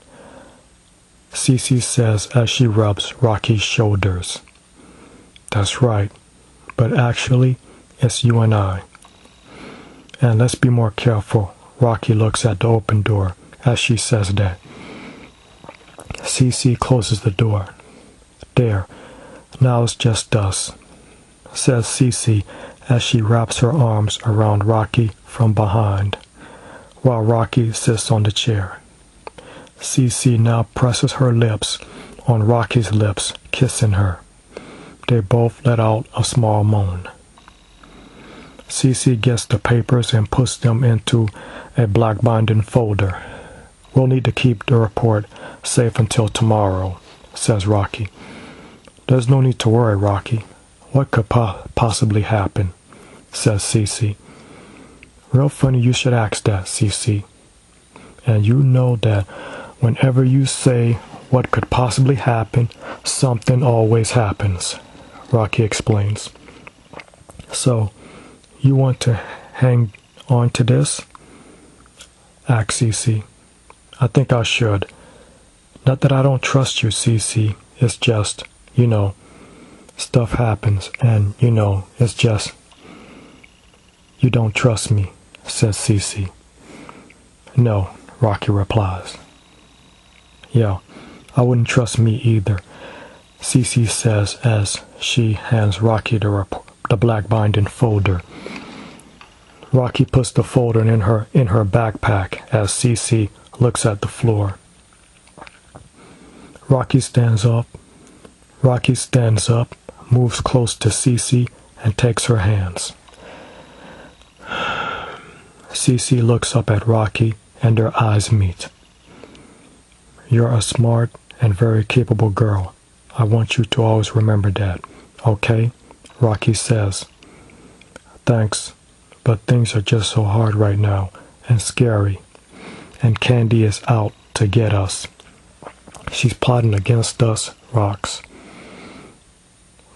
Cece says as she rubs Rocky's shoulders. That's right, but actually, it's you and I. And let's be more careful. Rocky looks at the open door as she says that. Cece closes the door. There, now it's just us, says Cece as she wraps her arms around Rocky from behind, while Rocky sits on the chair. Cece now presses her lips on Rocky's lips, kissing her. They both let out a small moan. Cece gets the papers and puts them into a black binding folder. We'll need to keep the report safe until tomorrow, says Rocky. There's no need to worry, Rocky. What could possibly happen, says Cece. Real funny you should ask that, Cece. And you know that whenever you say what could possibly happen, something always happens, Rocky explains. So, you want to hang on to this? Asked Cece. I think I should. Not that I don't trust you, Cece. It's just, stuff happens, and, it's just, you don't trust me, says Cece. No, Rocky replies. Yeah, I wouldn't trust me either, Cece says as she hands Rocky the black binding folder. Rocky puts the folder in her backpack as Cece looks at the floor. Rocky stands up, moves close to Cece, and takes her hands. Cece looks up at Rocky, and their eyes meet. You're a smart and very capable girl. I want you to always remember that, okay? Rocky says. Thanks, but things are just so hard right now, and scary. And Candy is out to get us. She's plotting against us, Rox.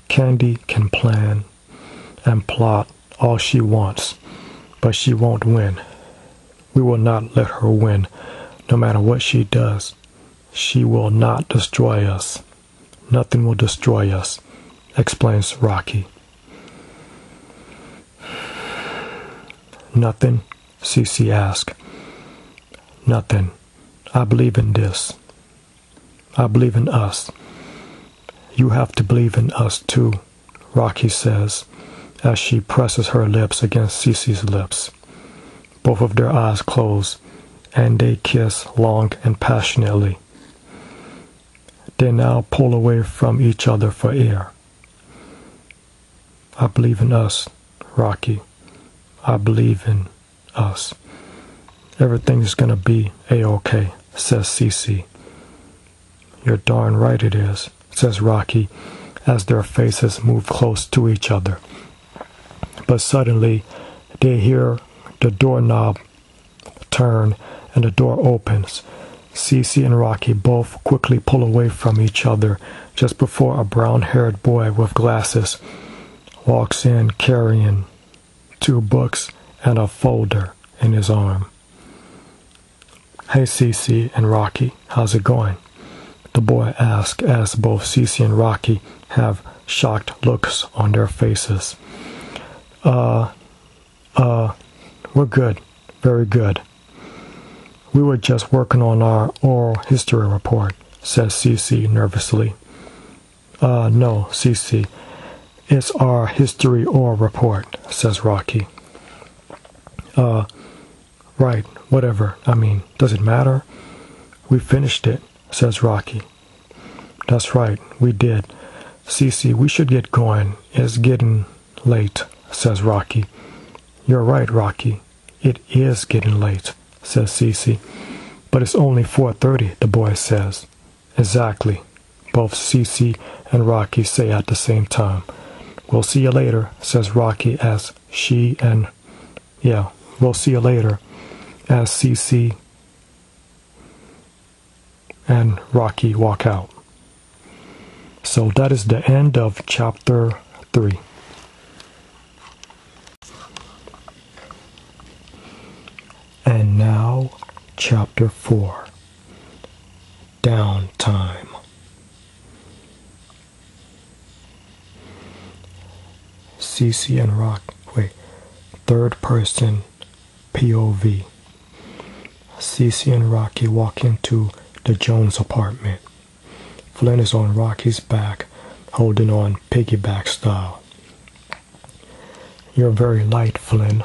Candy can plan and plot all she wants, but she won't win. We will not let her win, no matter what she does. She will not destroy us. Nothing will destroy us, explains Rocky. Nothing? Cece asks. Nothing. I believe in this. I believe in us. You have to believe in us too, Rocky says, as she presses her lips against Cece's lips. Both of their eyes close, and they kiss long and passionately. They now pull away from each other for air. I believe in us, Rocky. I believe in us. Everything's gonna be A-okay, says Cece. You're darn right it is, says Rocky, as their faces move close to each other. But suddenly, they hear the doorknob turn and the door opens. Cece and Rocky both quickly pull away from each other just before a brown-haired boy with glasses walks in carrying 2 books and a folder in his arm. Hey, Cece and Rocky, how's it going? The boy asks as both Cece and Rocky have shocked looks on their faces. We're good. Very good. We were just working on our oral history report, says Cece nervously. No, Cece. It's our history oral report, says Rocky. Right, whatever. Does it matter? We finished it, says Rocky. That's right, we did. Cece, we should get going. It's getting late, says Rocky. You're right, Rocky. It is getting late, says Cece. But it's only 4:30, the boy says. Exactly, both Cece and Rocky say at the same time. We'll see you later, says Rocky as we'll see you later, as Cece and Rocky walk out. So that is the end of chapter 3. And now, chapter 4. Downtime. Cece and third person POV. Cece and Rocky walk into the Jones apartment. Flynn is on Rocky's back, holding on piggyback style. You're very light, Flynn.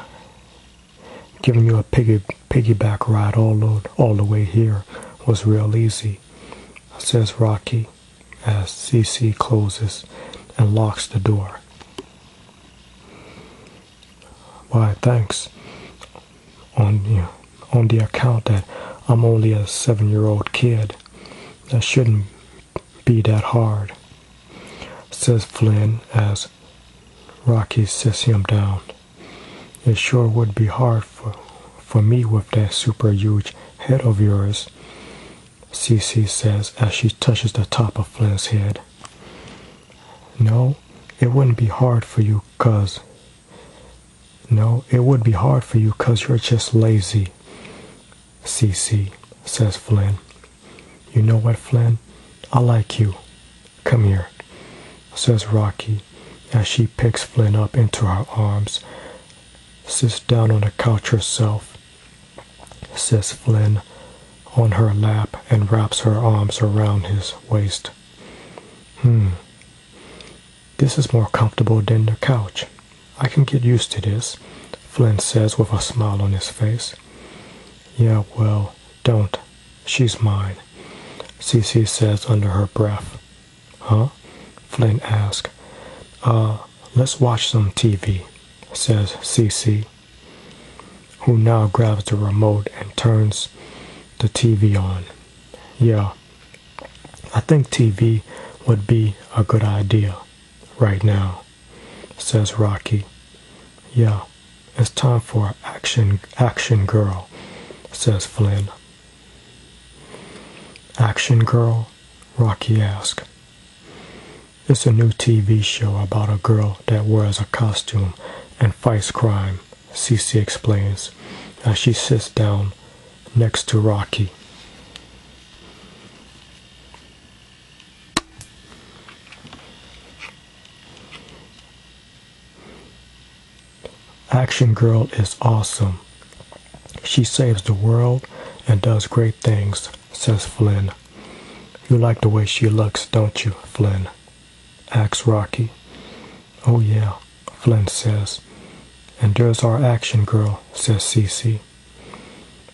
Giving you a piggyback ride all the way here was real easy, says Rocky as Cece closes and locks the door. Why, thanks. On the account that I'm only a 7-year-old kid, that shouldn't be that hard, says Flynn as Rocky sits him down. It sure would be hard for me with that super huge head of yours, Cece says as she touches the top of Flynn's head. No, it wouldn't be hard for you 'cause No, it would be hard for you 'cause you're just lazy. Cece, says Flynn. You know what, Flynn? I like you. Come here, says Rocky as she picks Flynn up into her arms, sits down on the couch herself, sits Flynn on her lap and wraps her arms around his waist. This is more comfortable than the couch. I can get used to this, Flynn says with a smile on his face. Yeah, well, don't. She's mine, Cece says under her breath. Huh? Flynn asks. Let's watch some TV, says Cece, who now grabs the remote and turns the TV on. Yeah, I think TV would be a good idea right now, says Rocky. Yeah, it's time for action girl, says Flynn. Action girl? Rocky asks. It's a new TV show about a girl that wears a costume and fights crime, Cece explains as she sits down next to Rocky. Action Girl is awesome. She saves the world and does great things, says Flynn. You like the way she looks, don't you, Flynn? Asks Rocky. Oh yeah, Flynn says. And there's our action girl, says Cece.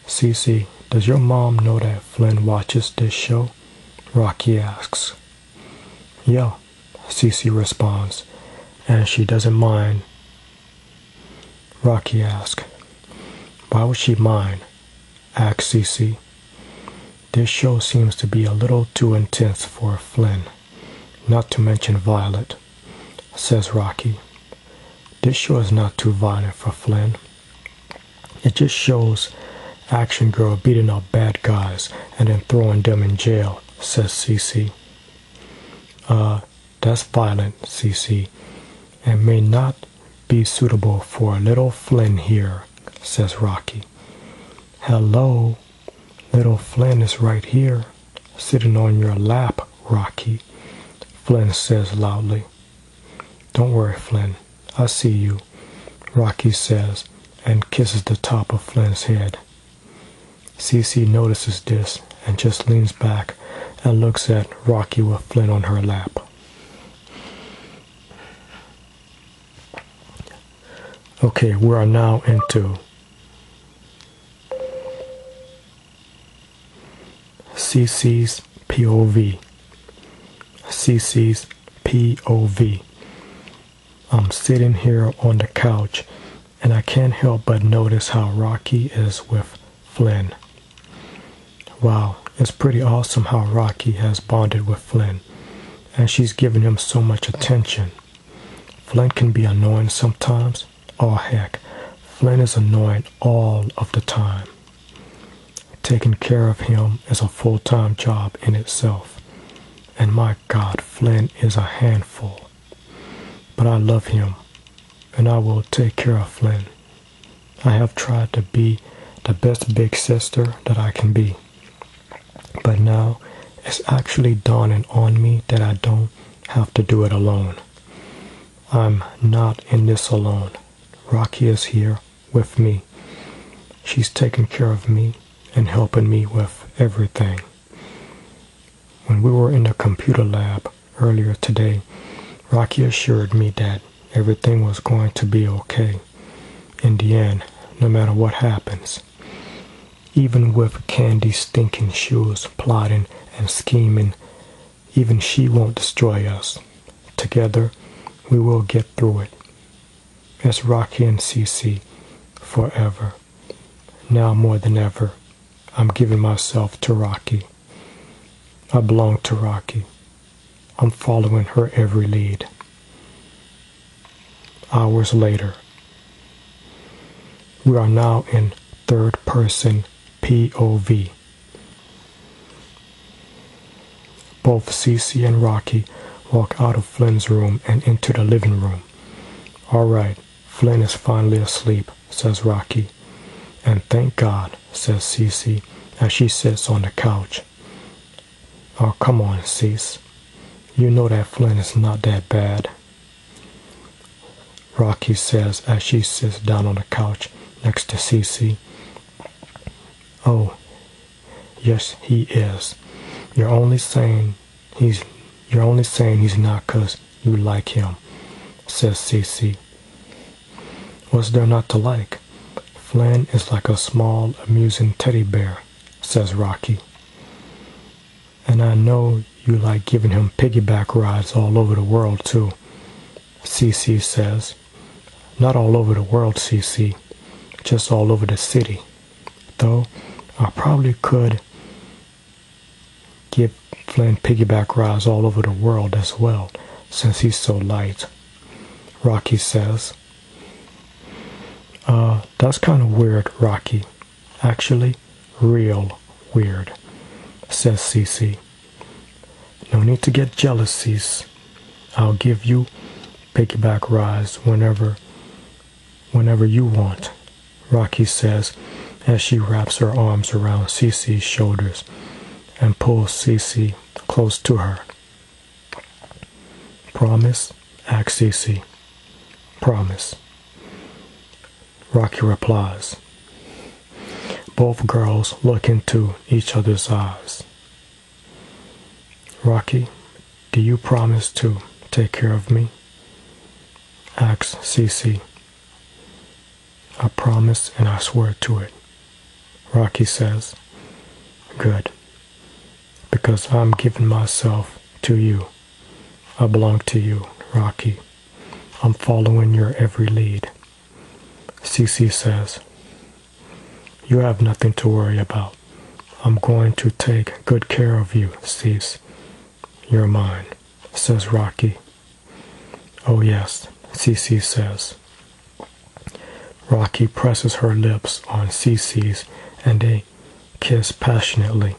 Cece, does your mom know that Flynn watches this show? Rocky asks. Yeah, Cece responds, and she doesn't mind. Rocky asks. Why would she mind? Asks Cece. This show seems to be a little too intense for Flynn, not to mention violent, says Rocky. This show is not too violent for Flynn. It just shows action girl beating up bad guys and then throwing them in jail, says Cece. That's violent, Cece, and may not be suitable for little Flynn here, says Rocky. Hello, little Flynn is right here, sitting on your lap, Rocky, Flynn says loudly. Don't worry, Flynn, I see you, Rocky says, and kisses the top of Flynn's head. Cece notices this and just leans back and looks at Rocky with Flynn on her lap. Okay, we are now into Cece's POV. Cece's POV. I'm sitting here on the couch and I can't help but notice how Rocky is with Flynn. Wow, it's pretty awesome how Rocky has bonded with Flynn, and she's giving him so much attention. Flynn can be annoying sometimes. Oh heck, Flynn is annoying all of the time. Taking care of him is a full-time job in itself. And my God, Flynn is a handful. But I love him, and I will take care of Flynn. I have tried to be the best big sister that I can be. But now, it's actually dawning on me that I don't have to do it alone. I'm not in this alone. Rocky is here with me. She's taking care of me and helping me with everything. When we were in the computer lab earlier today, Rocky assured me that everything was going to be okay in the end, no matter what happens. Even with Candy's stinking shoes plotting and scheming, even she won't destroy us. Together, we will get through it. It's Rocky and Cece forever. Now more than ever, I'm giving myself to Rocky. I belong to Rocky. I'm following her every lead. Hours later. We are now in third person POV. Both Cece and Rocky walk out of Flynn's room and into the living room. All right, Flynn is finally asleep, says Rocky. And thank God, says Cece, as she sits on the couch. Oh, come on, Cece. You know that Flynn is not that bad, Rocky says as she sits down on the couch next to Cece. Oh, yes, he is. You're only saying he's not 'cause you like him, says Cece. What's there not to like? Flynn is like a small, amusing teddy bear, says Rocky. And I know you like giving him piggyback rides all over the world, too, Cece says. Not all over the world, Cece, just all over the city. Though, I probably could give Flynn piggyback rides all over the world as well, since he's so light, Rocky says. That's kind of weird, Rocky. Actually, real weird, says Cece. No need to get jealous, Cece. I'll give you piggyback rides whenever you want, Rocky says as she wraps her arms around Cece's shoulders and pulls Cece close to her. Promise? asks Cece. Promise, Rocky replies. Both girls look into each other's eyes. Rocky, do you promise to take care of me? asks Cece. I promise and I swear to it, Rocky says. Good. Because I'm giving myself to you. I belong to you, Rocky. I'm following your every lead. Cece says, you have nothing to worry about. I'm going to take good care of you, Cece. You're mine, says Rocky. Oh yes, Cece says. Rocky presses her lips on Cece's and they kiss passionately.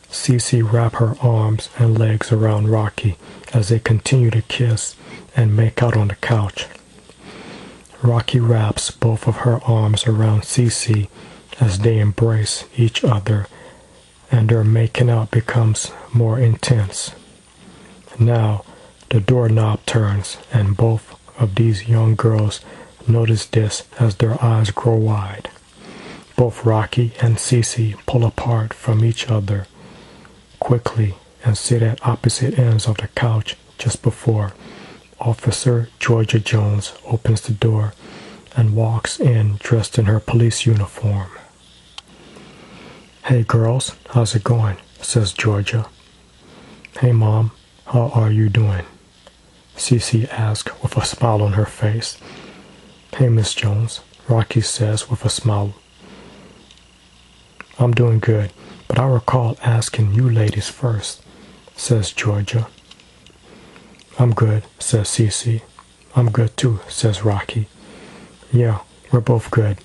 Cece wraps her arms and legs around Rocky as they continue to kiss and make out on the couch. Rocky wraps both of her arms around Cece as they embrace each other and their making out becomes more intense. Now the doorknob turns and both of these young girls notice this as their eyes grow wide. Both Rocky and Cece pull apart from each other quickly and sit at opposite ends of the couch just before Officer Georgia Jones opens the door and walks in dressed in her police uniform. Hey girls, how's it going? Says Georgia. Hey Mom, how are you doing? Cece asks with a smile on her face. Hey Miss Jones, Rocky says with a smile. I'm doing good, but I recall asking you ladies first, says Georgia. I'm good, says Cece. I'm good too, says Rocky. Yeah, we're both good,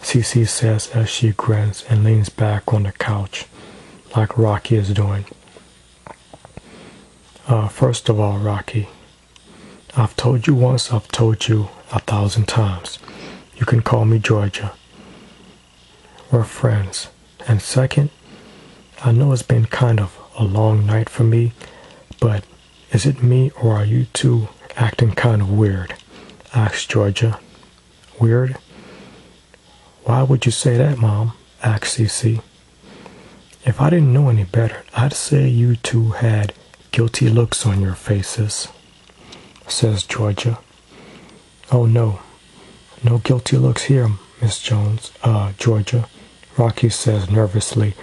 Cece says as she grins and leans back on the couch, like Rocky is doing. First of all, Rocky, I've told you once, I've told you 1,000 times. You can call me Georgia. We're friends. And second, I know it's been kind of a long night for me, but is it me or are you two acting kind of weird? Asks Georgia. Weird? Why would you say that, Mom? Asks Cece. If I didn't know any better, I'd say you two had guilty looks on your faces, says Georgia. Oh no, no guilty looks here, Miss Jones, Georgia, Rocky says nervously,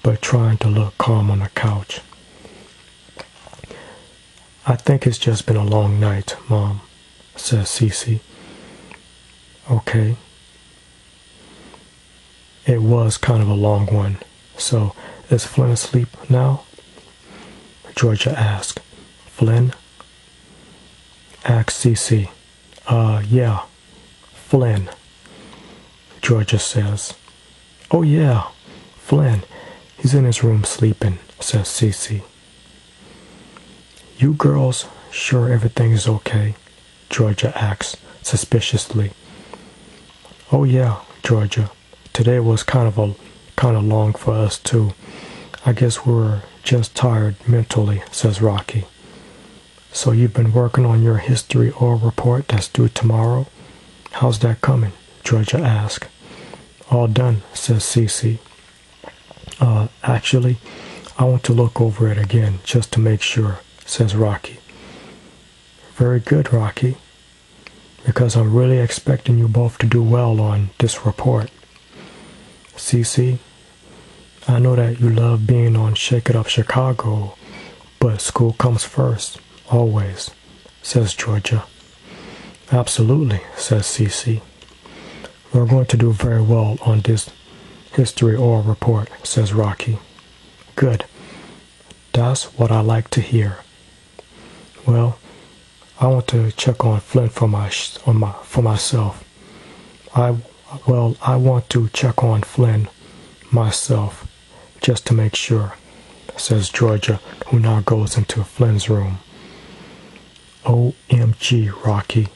but trying to look calm on the couch. I think it's just been a long night, Mom, says Cece. Okay. It was kind of a long one, so is Flynn asleep now? Georgia asked. Flynn? Asked Cece. Yeah, Flynn, Georgia says. Oh yeah, Flynn. He's in his room sleeping, says Cece. You girls sure everything is okay? Georgia asks, suspiciously. "Oh yeah, Georgia. Today was kind of long for us too. I guess we were just tired mentally," says Rocky. "So you've been working on your history oral report that's due tomorrow? How's that coming?" Georgia asked. "All done," says Cece. Actually, I want to look over it again just to make sure," says Rocky. "Very good, Rocky, because I'm really expecting you both to do well on this report. Cece, I know that you love being on Shake It Up Chicago, but school comes first, always," says Georgia. "Absolutely," says Cece. "We're going to do very well on this history oral report," says Rocky. "Good. That's what I like to hear. Well, I want to check on Flynn for myself. I want to check on Flynn myself, just to make sure," says Georgia, who now goes into Flynn's room. "OMG, Rocky.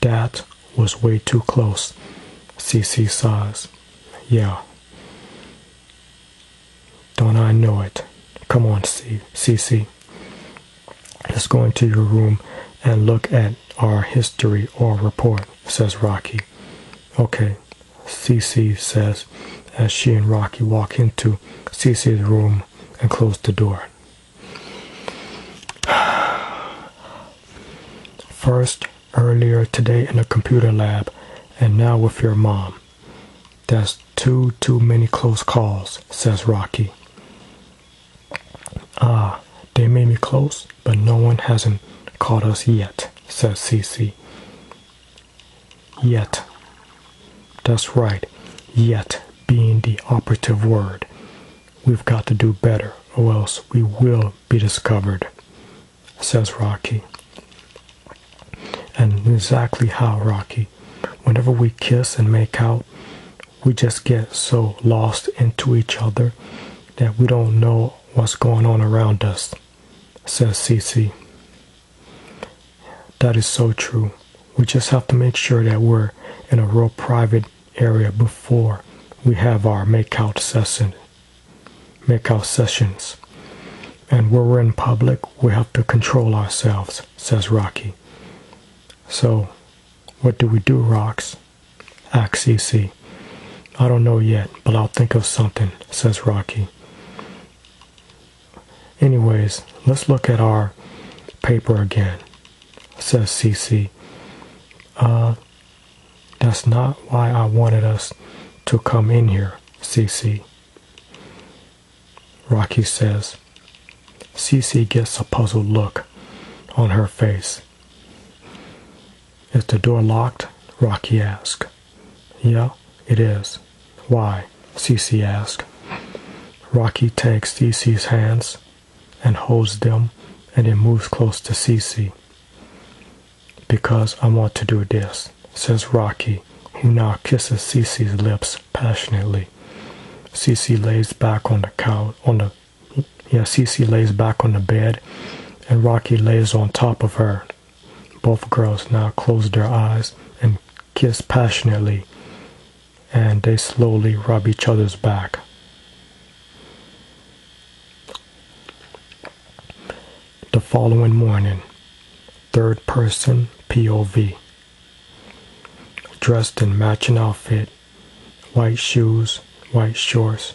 That was way too close," Cece sighs. "Yeah. Don't I know it? Come on, Cece. Let's go into your room and look at our history or report," says Rocky. "Okay," Cece says as she and Rocky walk into Cece's room and close the door. "First, earlier today in the computer lab, and now with your mom. That's too many close calls," says Rocky. They made me close, but no one hasn't caught us yet," says Cece. "Yet. That's right, yet being the operative word. We've got to do better, or else we will be discovered," says Rocky. "And exactly how, Rocky? Whenever we kiss and make out, we just get so lost into each other that we don't know what's going on around us," says Cece. "That is so true. We just have to make sure that we're in a real private area before we have our makeout sessions. And when we're in public, we have to control ourselves," says Rocky. "So, what do we do, Rox?" asks Cece. "I don't know yet, but I'll think of something," says Rocky. "Anyways, let's look at our paper again," says Cece. That's not why I wanted us to come in here, Cece," Rocky says. Cece gets a puzzled look on her face. "Is the door locked?" Rocky asks. "Yeah, it is." "Why?" Cece asks. Rocky takes Cece's hands and holds them and then moves close to Cece. "Because I want to do this," says Rocky, who now kisses Cece's lips passionately. Cece lays back on the bed, and Rocky lays on top of her. Both girls now close their eyes and kiss passionately, and they slowly rub each other's back. The following morning, third person POV. Dressed in matching outfit, white shoes, white shorts,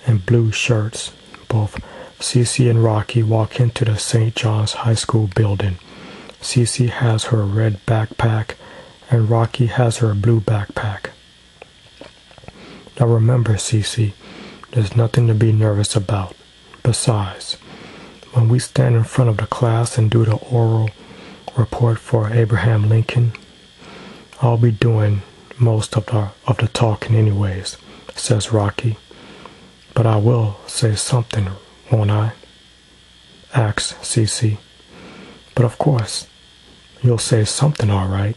and blue shirts, both Cece and Rocky walk into the St. John's High School building. Cece has her red backpack, and Rocky has her blue backpack. "Now remember, Cece, there's nothing to be nervous about. Besides, when we stand in front of the class and do the oral report for Abraham Lincoln, I'll be doing most of the talking anyways," says Rocky. "But I will say something, won't I?" asks Cece. "But of course, you'll say something, all right."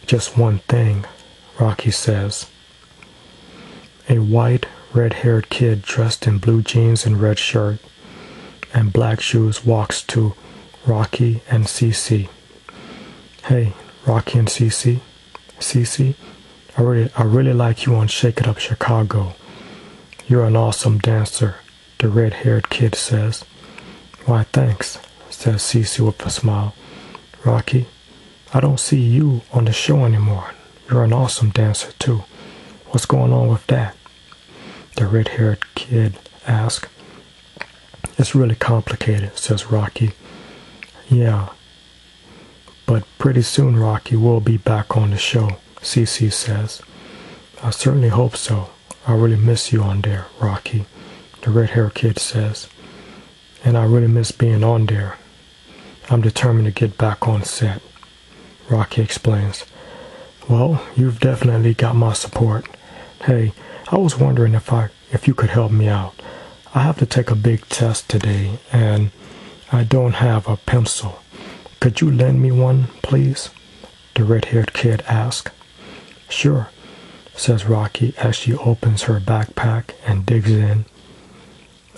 "Just one thing," Rocky says. A white, red-haired kid dressed in blue jeans and red shirt and black shoes walks to Rocky and Cece. "Hey, Rocky and Cece. Cece, I really like you on Shake It Up Chicago. You're an awesome dancer, the red-haired kid says. Why, thanks, says Cece with a smile. Rocky, I don't see you on the show anymore. You're an awesome dancer, too. What's going on with that? The red-haired kid asks. It's really complicated, says Rocky. Yeah, but pretty soon, Rocky, we'll be back on the show, Cece says. I certainly hope so. I really miss you on there, Rocky, the red-haired kid says. And I really miss being on there. I'm determined to get back on set, Rocky explains. Well, you've definitely got my support. Hey, I was wondering if you could help me out. I have to take a big test today, and I don't have a pencil. Could you lend me one, please? The red-haired kid asks. Sure, says Rocky as she opens her backpack and digs in.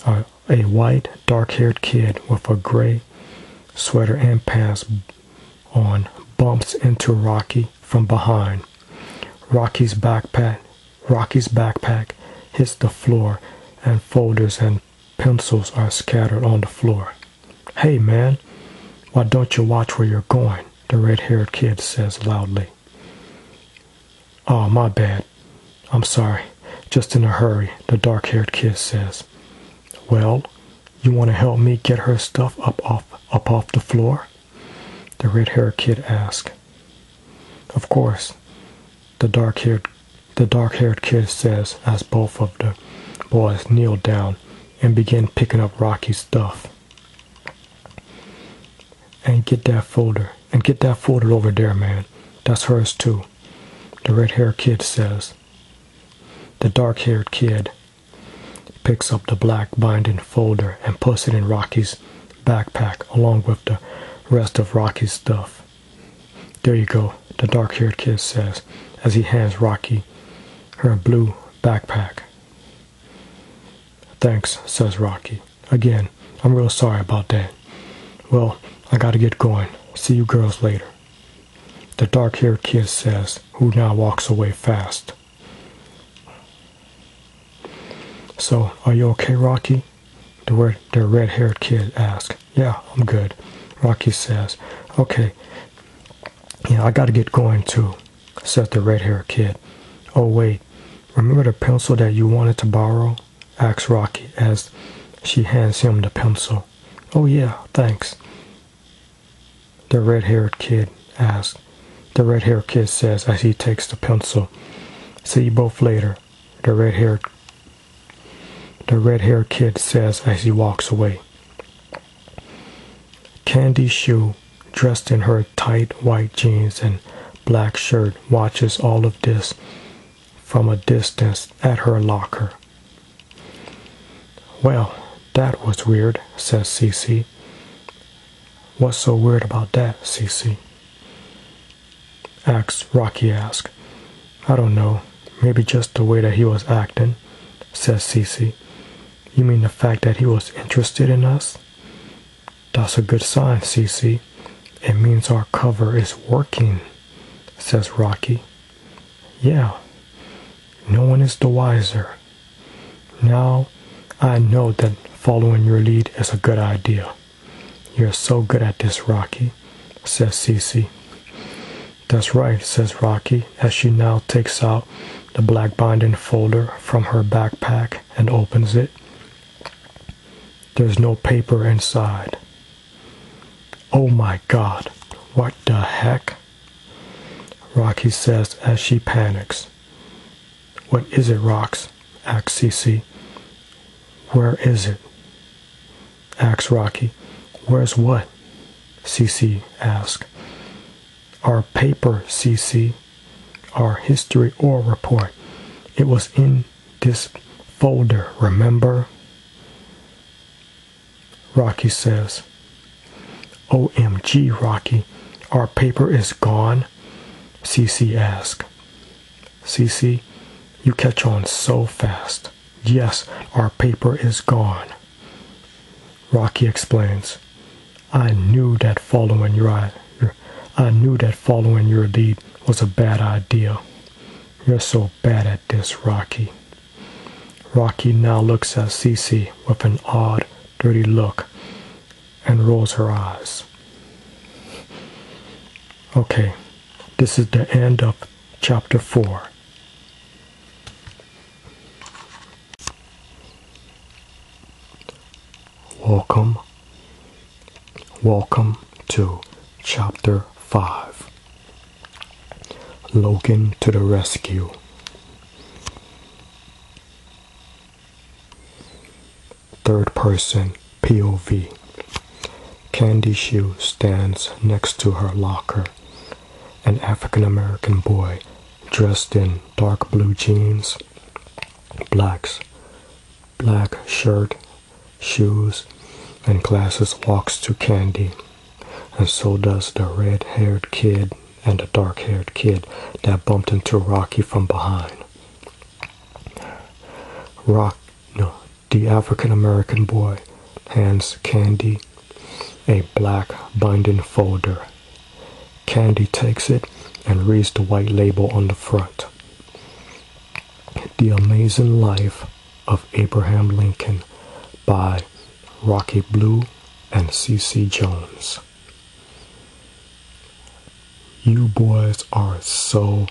A white, dark-haired kid with a gray sweater and pants on bumps into Rocky from behind. Rocky's backpack hits the floor, and folders and pencils are scattered on the floor. Hey, man, why don't you watch where you're going? The red-haired kid says loudly. Oh, my bad. I'm sorry. Just in a hurry, the dark-haired kid says. Well, you want to help me get her stuff up off the floor? The red-haired kid asks. Of course, the dark-haired kid says as both of the boys kneel down and begin picking up Rocky's stuff. And get that folder over there, man. That's hers too, the red-haired kid says. The dark-haired kid picks up the black binding folder and puts it in Rocky's backpack along with the rest of Rocky's stuff. There you go, the dark-haired kid says as he hands Rocky her blue backpack. Thanks, says Rocky. Again, I'm real sorry about that. Well, I gotta get going. See you girls later, the dark-haired kid says, who now walks away fast. So, are you okay, Rocky? The red-haired kid asks. Yeah, I'm good, Rocky says. Okay. Yeah, I gotta get going too, says the red-haired kid. Oh, wait. Remember the pencil that you wanted to borrow? Asks Rocky as she hands him the pencil. Oh, yeah, thanks, the red-haired kid asks. The red-haired kid says as he takes the pencil. See you both later, the red-haired kid says as he walks away. Candy Shoe, dressed in her tight white jeans and black shirt, watches all of this from a distance at her locker. Well, that was weird, says Cece. What's so weird about that, Cece? Rocky asks. I don't know, maybe just the way that he was acting, says Cece. You mean the fact that he was interested in us? That's a good sign, Cece. It means our cover is working, says Rocky. Yeah, no one is the wiser. Now I know that following your lead is a good idea. You're so good at this, Rocky, says Cece. That's right, says Rocky, as she now takes out the black binding folder from her backpack and opens it. There's no paper inside. Oh my God, what the heck? Rocky says as she panics. What is it, Rox? Asks Cece. Where is it? Asks Rocky. Where's what? Cece asks. Our paper, Cece. Our history or report. It was in this folder, remember? Rocky says. OMG, Rocky. Our paper is gone? Cece asks. Cece, you catch on so fast. Yes, our paper is gone. Rocky explains. I knew that following your I knew that following your lead was a bad idea. You're so bad at this, Rocky. Rocky now looks at Cece with an odd, dirty look and rolls her eyes. Okay, this is the end of chapter 4. Welcome to chapter 5. Logan to the rescue. Third person POV. Candy Shoe stands next to her locker. An African American boy dressed in dark blue jeans, black shirt, shoes, and glasses walks to Candy, and so does the red-haired kid and the dark-haired kid that bumped into Rocky from behind. The African-American boy hands Candy a black binding folder. Candy takes it and reads the white label on the front. The Amazing Life of Abraham Lincoln by Rocky Blue and Cece Jones. You boys are so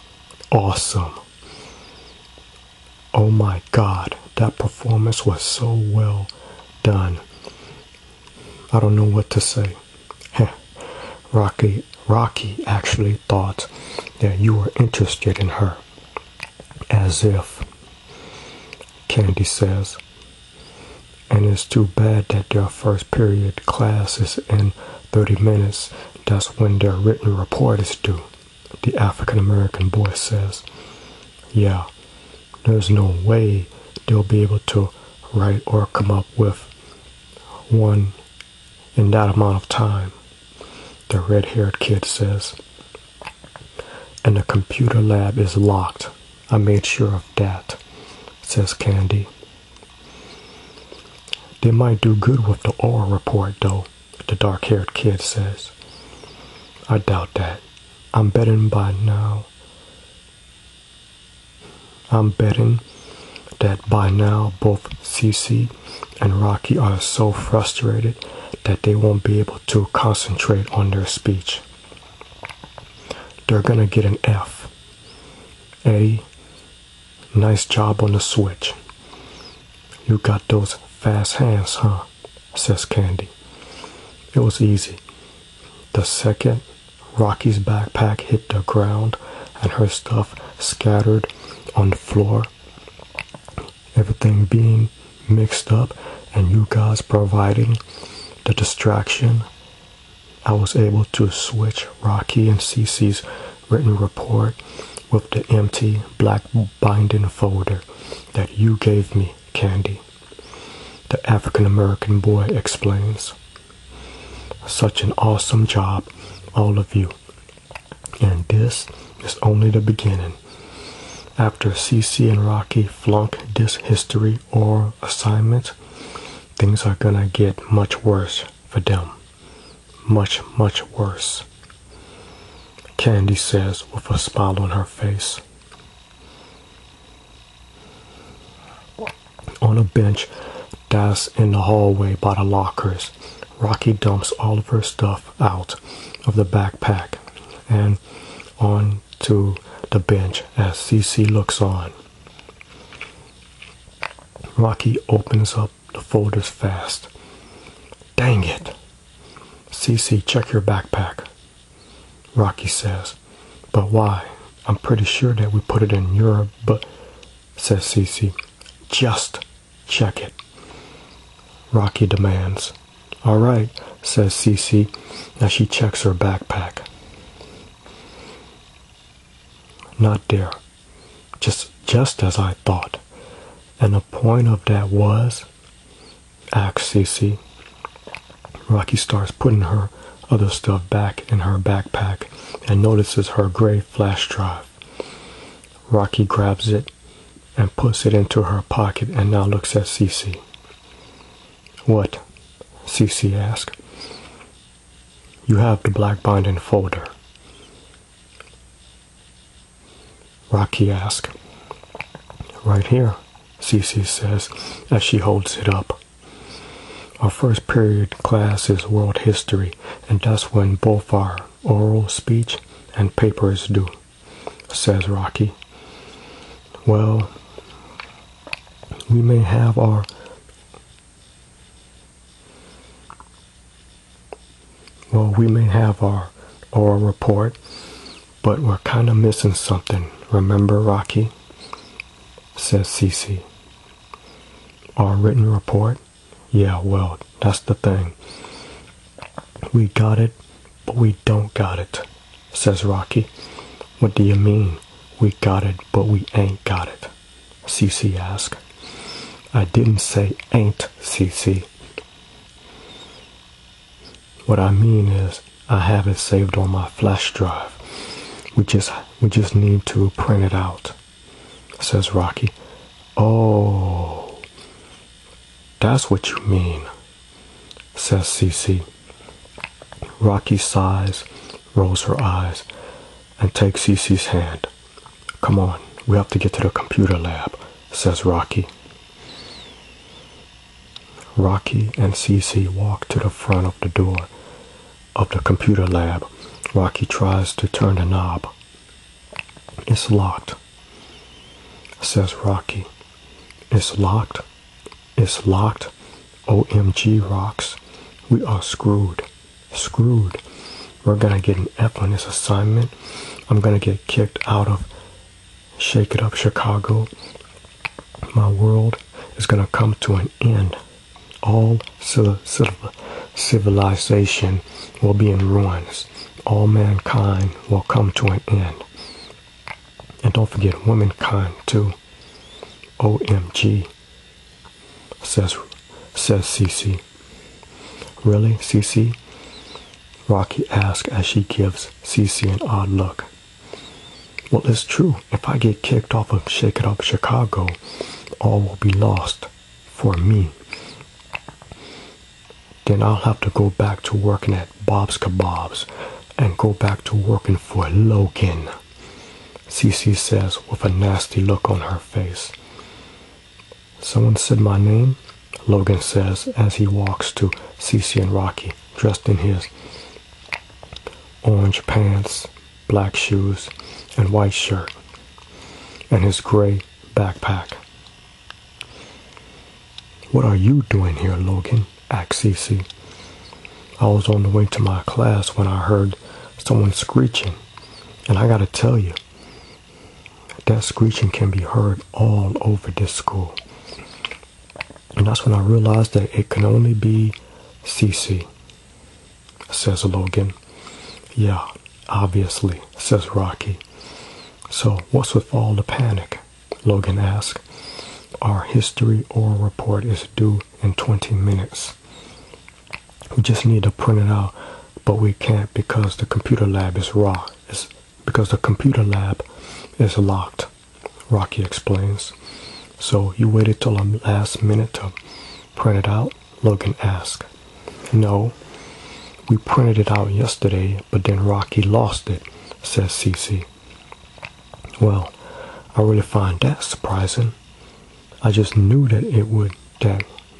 awesome. Oh my God, that performance was so well done. I don't know what to say. Rocky actually thought that you were interested in her. As if, Candy says. And it's too bad that their first period class is in 30 minutes. That's when their written report is due, the African American boy says. Yeah, there's no way they'll be able to write or come up with one in that amount of time, the red-haired kid says. And the computer lab is locked. I made sure of that, says Candy. They might do good with the oral report, though, the dark-haired kid says. I doubt that. I'm betting that by now both Cece and Rocky are so frustrated that they won't be able to concentrate on their speech. They're gonna get an F. Eddie, nice job on the switch. You got those fast hands, huh? Says Candy. It was easy. The second Rocky's backpack hit the ground and her stuff scattered on the floor, everything being mixed up and you guys providing the distraction, I was able to switch Rocky and Cece's written report with the empty black binding folder that you gave me, Candy. The African American boy explains. Such an awesome job, all of you. And this is only the beginning. After Cece and Rocky flunk this history or assignment, things are gonna get much worse for them. Much, much worse. Candy says with a smile on her face. On a bench that's in the hallway by the lockers, Rocky dumps all of her stuff out of the backpack and onto the bench as Cece looks on. Rocky opens up the folders fast. Dang it! Cece, check your backpack, Rocky says. But why? I'm pretty sure that we put it in your but, says Cece. Just check it, Rocky demands. All right, says Cece as she checks her backpack. Not there. Just as I thought. And the point of that was, asks Cece. Rocky starts putting her other stuff back in her backpack and notices her gray flash drive. Rocky grabs it and puts it into her pocket and now looks at Cece. What? Cece asks. You have the black binding folder, Rocky asks. Right here, Cece says as she holds it up. Our first period class is world history, and that's when both our oral speech and paper is due, says Rocky. Well, we may have our oral report, but we're kind of missing something. Remember, Rocky? Says Cece. Our written report? Yeah, well, that's the thing. We got it, but we don't got it, says Rocky. What do you mean, we got it, but we ain't got it? Cece asks. I didn't say ain't, Cece. What I mean is, I have it saved on my flash drive. We just need to print it out, says Rocky. Oh, that's what you mean, says Cece. Rocky sighs, rolls her eyes, and takes Cece's hand. Come on, we have to get to the computer lab, says Rocky. Rocky and Cece walk to the front of the door of the computer lab. Rocky tries to turn the knob. It's locked, says Rocky. It's locked? It's locked? OMG, Rocks. We are screwed. Screwed. We're gonna get an F on this assignment. I'm gonna get kicked out of Shake It Up Chicago. My world is gonna come to an end. All civilization will be in ruins. All mankind will come to an end. And don't forget womankind too. OMG, says Cece. Really, Cece? Rocky asks as she gives Cece an odd look. Well, it's true. If I get kicked off of Shake It Up Chicago, all will be lost for me. Then I'll have to go back to working at Bob's Kebabs and go back to working for Logan, Cece says with a nasty look on her face. Someone said my name? Logan says as he walks to Cece and Rocky, dressed in his orange pants, black shoes, and white shirt, and his gray backpack. What are you doing here, Logan? Asked Cece. I was on the way to my class when I heard someone screeching, and I gotta tell you, that screeching can be heard all over this school. And that's when I realized that it can only be Cece, says Logan. Yeah, obviously, says Rocky. So what's with all the panic? Logan asks. Our history oral report is due in 20 minutes. We just need to print it out, but we can't because the computer lab is locked, Rocky explains. So you waited till the last minute to print it out? Logan asks. No, we printed it out yesterday, but then Rocky lost it, says Cece. Well, I really find that surprising. I just knew that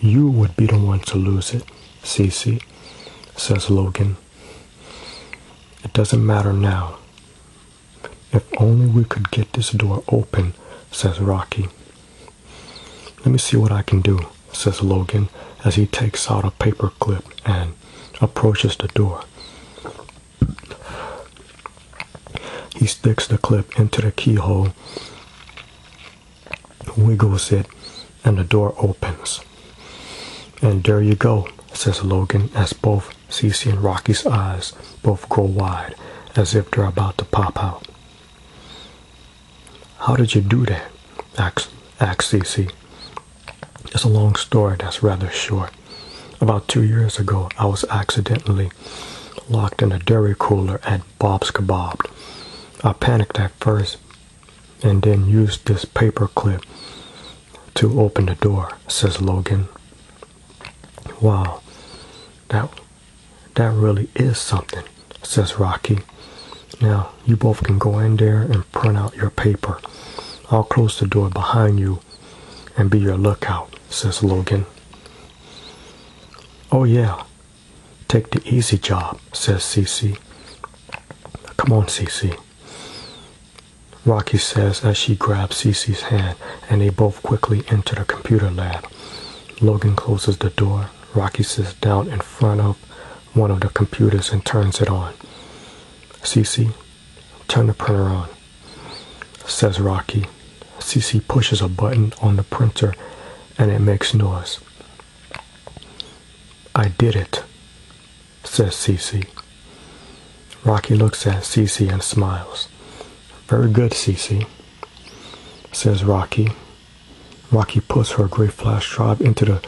you would be the one to lose it, Cece, says Logan. It doesn't matter now. If only we could get this door open, says Rocky. Let me see what I can do, says Logan as he takes out a paper clip and approaches the door. He sticks the clip into the keyhole, wiggles it, and the door opens. And there you go, says Logan as both Cece and Rocky's eyes both grow wide as if they're about to pop out. How did you do that? Asked Cece. It's a long story that's rather short. About 2 years ago, I was accidentally locked in a dairy cooler at Bob's Kebab. I panicked at first and then used this paper clip to open the door, says Logan. Wow, that really is something, says Rocky Now, you both can go in there and print out your paper. I'll close the door behind you and be your lookout, says Logan. Oh yeah, take the easy job, says Cece. Come on, Cece, Rocky says as she grabs Cece's hand and they both quickly enter the computer lab. Logan closes the door. Rocky sits down in front of one of the computers and turns it on. Cece, turn the printer on, says Rocky. Cece pushes a button on the printer and it makes noise. I did it, says Cece. Rocky looks at Cece and smiles. Very good, Cece, says Rocky. Rocky puts her gray flash drive into the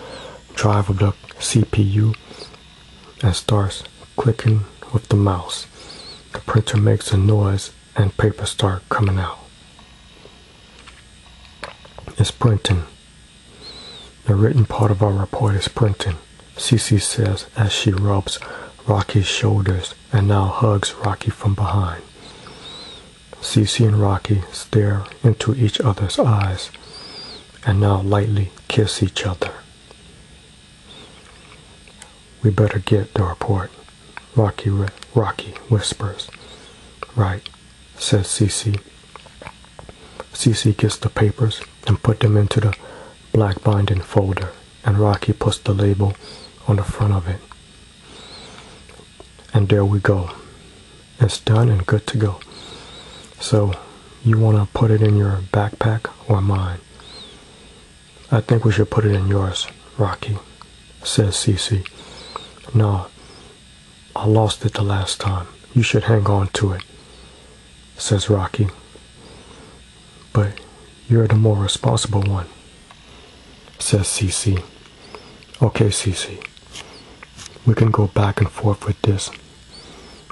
drive of the CPU and starts clicking with the mouse. The printer makes a noise and paper start coming out. It's printing. The written part of our report is printing, Cece says as she rubs Rocky's shoulders and now hugs Rocky from behind. Cece and Rocky stare into each other's eyes and now lightly kiss each other. We better get the report, Rocky whispers. Right, says Cece. Cece gets the papers and put them into the black binding folder, and Rocky puts the label on the front of it. And there we go. It's done and good to go. So, you want to put it in your backpack or mine? I think we should put it in yours, Rocky, says Cece. No, I lost it the last time. You should hang on to it, says Rocky. But you're the more responsible one, says Cece. Okay, Cece. We can go back and forth with this,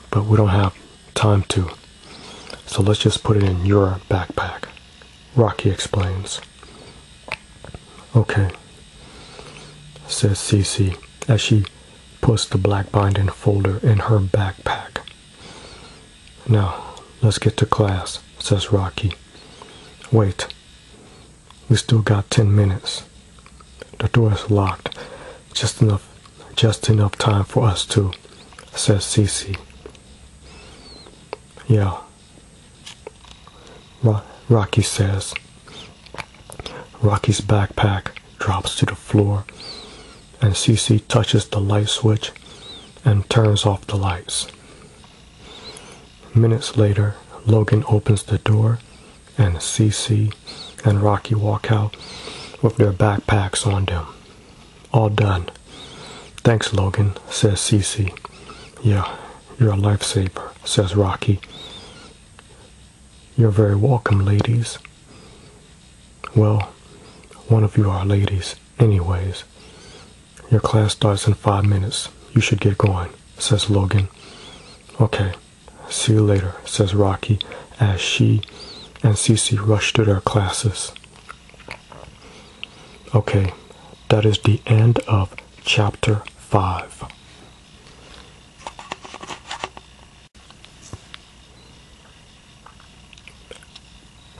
but we don't have time to. So let's just put it in your backpack, Rocky explains. Okay, says Cece as she puts the black binding folder in her backpack. Now, let's get to class, says Rocky. Wait, we still got 10 minutes. The door is locked. Just enough time for us to, says Cece. Yeah, Rocky says. Rocky's backpack drops to the floor, and Cece touches the light switch and turns off the lights. Minutes later, Logan opens the door, and Cece and Rocky walk out with their backpacks on them. All done. Thanks, Logan, says Cece. Yeah, you're a lifesaver, says Rocky. You're very welcome, ladies. Well, one of you are ladies, anyways. Your class starts in 5 minutes. You should get going, says Logan. Okay, see you later, says Rocky, as she and Cece rush to their classes. Okay, that is the end of Chapter 5.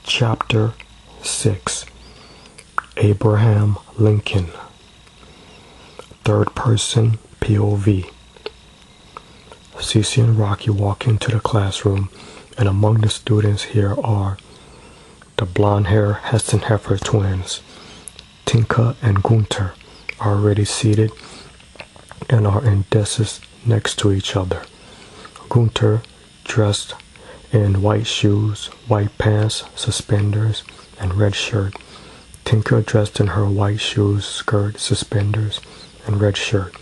Chapter 6. Abraham Lincoln. Third person POV. Cece and Rocky walk into the classroom, and among the students here are the blonde-haired Heston-Heifer twins. Tinka and Gunter are already seated and are in desks next to each other. Gunter dressed in white shoes, white pants, suspenders, and red shirt. Tinka dressed in her white shoes, skirt, suspenders, and red shirt.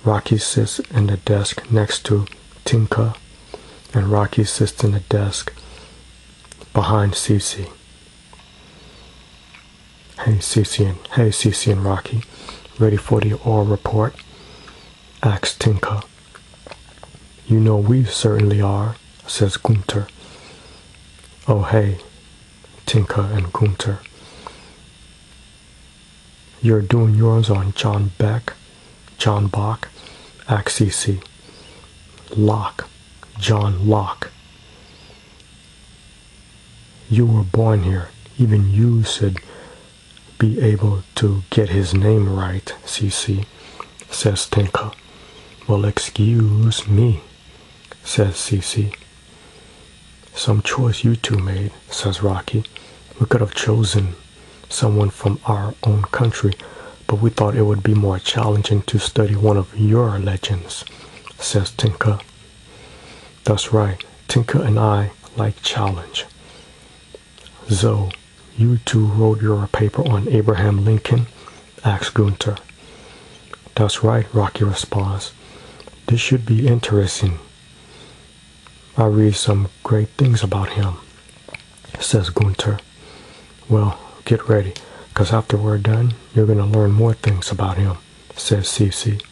Rocky sits in the desk next to Tinka, and Rocky sits in the desk behind Cece. Hey Cece and Rocky, ready for the oral report? Asks Tinka. You know we certainly are, says Gunter. Oh hey, Tinka and Gunter. You're doing yours on John Bach, asks Cece. John Locke, You were born here. Even you should be able to get his name right, Cece, says Tinka. Well, excuse me, says Cece. Some choice you two made, says Rocky. We could have chosen someone from our own country, but we thought it would be more challenging to study one of your legends, says Tinka. That's right, Tinka and I like challenge. So, you two wrote your paper on Abraham Lincoln? Asks Gunter. That's right, Rocky responds. This should be interesting. I read some great things about him, says Gunter. Well, get ready, because after we're done, you're going to learn more things about him, says Cece.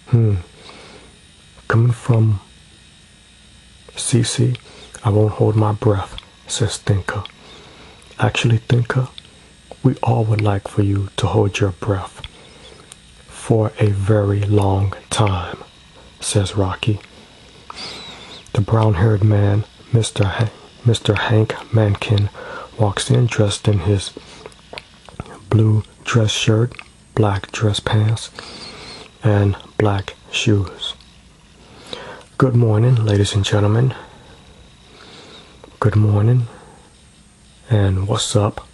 Coming from Cece, I won't hold my breath, says Tinka. Actually, Tinka, we all would like for you to hold your breath for a very long time, says Rocky. The brown-haired man, Mr. Hank Mankin, walks in dressed in his blue dress shirt, black dress pants, and black shoes. Good morning, ladies and gentlemen. Good morning. And what's up?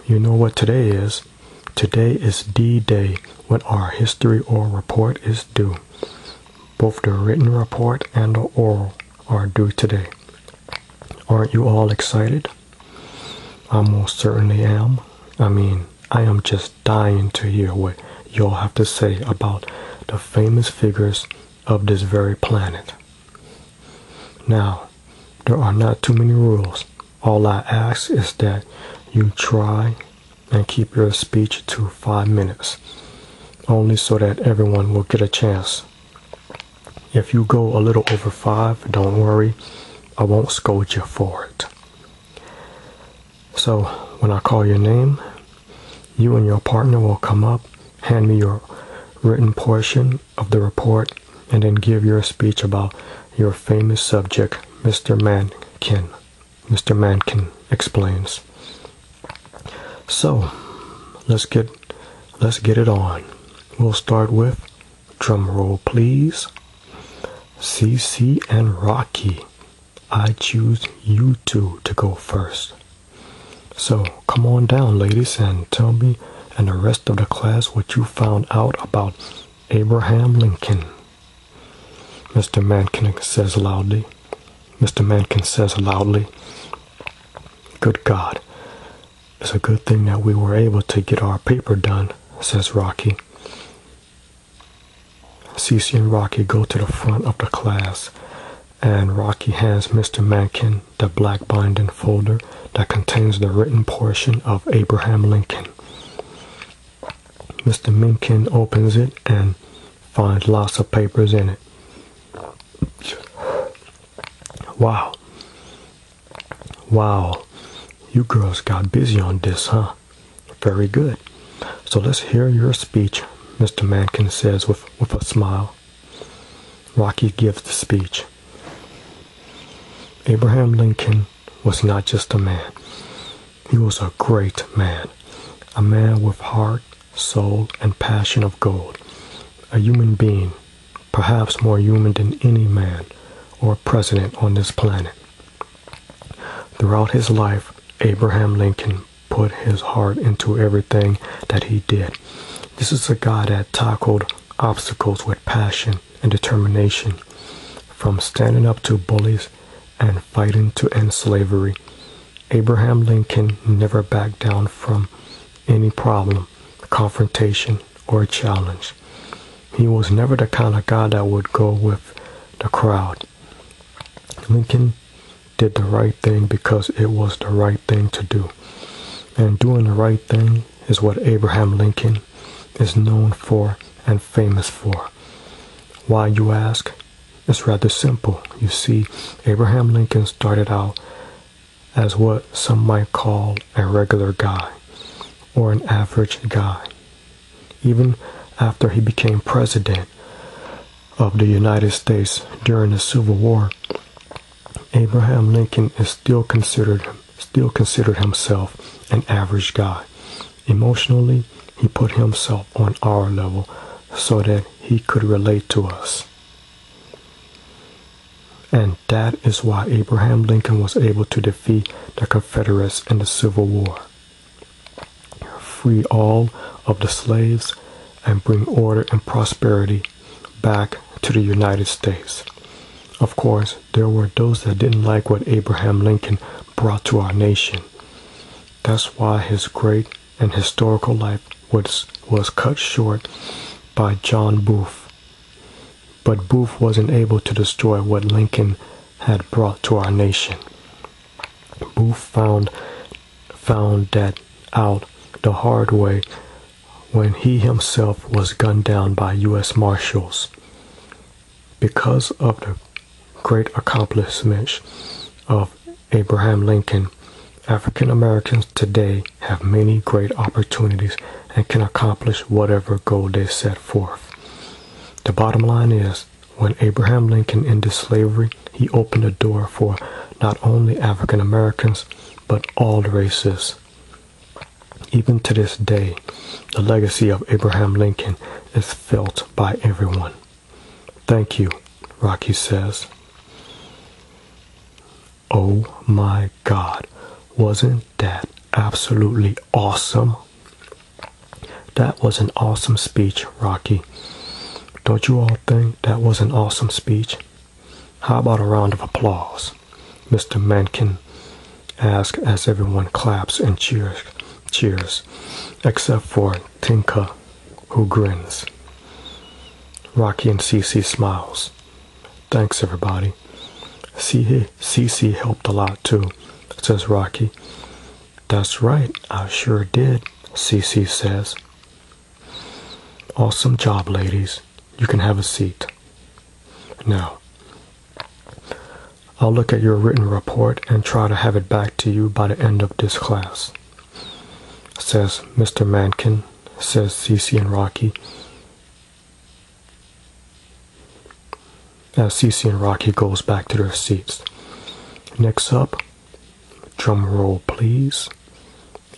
You know what today is? Today is D-Day, when our history oral report is due. Both the written report and the oral are due today. Aren't you all excited? I most certainly am. I am just dying to hear what you'll have to say about the famous figures of this very planet. Now, there are not too many rules. All I ask is that you try and keep your speech to 5 minutes, only so that everyone will get a chance. If you go a little over 5, don't worry, I won't scold you for it. So, when I call your name, you and your partner will come up, hand me your written portion of the report, and then give your speech about your famous subject, Mr. Mankin. Mr. Mankin explains. So, let's get it on. We'll start with, drum roll please, Cece and Rocky. I choose you two to go first. So, come on down, ladies, and tell me and the rest of the class what you found out about Abraham Lincoln. Mr. Mankin says loudly. Good God. It's a good thing that we were able to get our paper done, says Rocky. Cece and Rocky go to the front of the class, and Rocky hands Mr. Mankin the black binding folder that contains the written portion of Abraham Lincoln. Mr. Mankin opens it and finds lots of papers in it. Wow, you girls got busy on this, huh? Very good. So let's hear your speech, Mr. Mankin says with a smile. Rocky gives the speech. Abraham Lincoln was not just a man. He was a great man. A man with heart, soul, and passion of gold. A human being, perhaps more human than any man or president on this planet. Throughout his life, Abraham Lincoln put his heart into everything that he did. This is a guy that tackled obstacles with passion and determination, from standing up to bullies and fighting to end slavery. Abraham Lincoln never backed down from any problem, confrontation, or challenge. He was never the kind of guy that would go with the crowd. Lincoln did the right thing because it was the right thing to do. And doing the right thing is what Abraham Lincoln is known for and famous for. Why, you ask? It's rather simple. You see, Abraham Lincoln started out as what some might call a regular guy, or an average guy. Even after he became president of the United States during the Civil War, Abraham Lincoln is still considered himself an average guy. Emotionally, he put himself on our level so that he could relate to us. And that is why Abraham Lincoln was able to defeat the Confederates in the Civil War, free all of the slaves, and bring order and prosperity back to the United States. Of course, there were those that didn't like what Abraham Lincoln brought to our nation. That's why his great and historical life was cut short by John Booth. But Booth wasn't able to destroy what Lincoln had brought to our nation. Booth found that out the hard way when he himself was gunned down by U.S. Marshals. Because of the great accomplishments of Abraham Lincoln, African Americans today have many great opportunities and can accomplish whatever goal they set forth. The bottom line is, when Abraham Lincoln ended slavery, he opened the door for not only African Americans, but all races. Even to this day, the legacy of Abraham Lincoln is felt by everyone. Thank you, Rocky says. Oh my God, wasn't that absolutely awesome? That was an awesome speech, Rocky. Don't you all think that was an awesome speech? How about a round of applause? Mr. Mencken asked as everyone claps and cheers, except for Tinka, who grins. Rocky and Cece smiles. Thanks, everybody. Cece helped a lot too, says Rocky. That's right, I sure did, Cece says. Awesome job, ladies. You can have a seat. Now, I'll look at your written report and try to have it back to you by the end of this class, says Mr. Mencken, says Cece and Rocky. As Cece and Rocky goes back to their seats. Next up, drum roll please.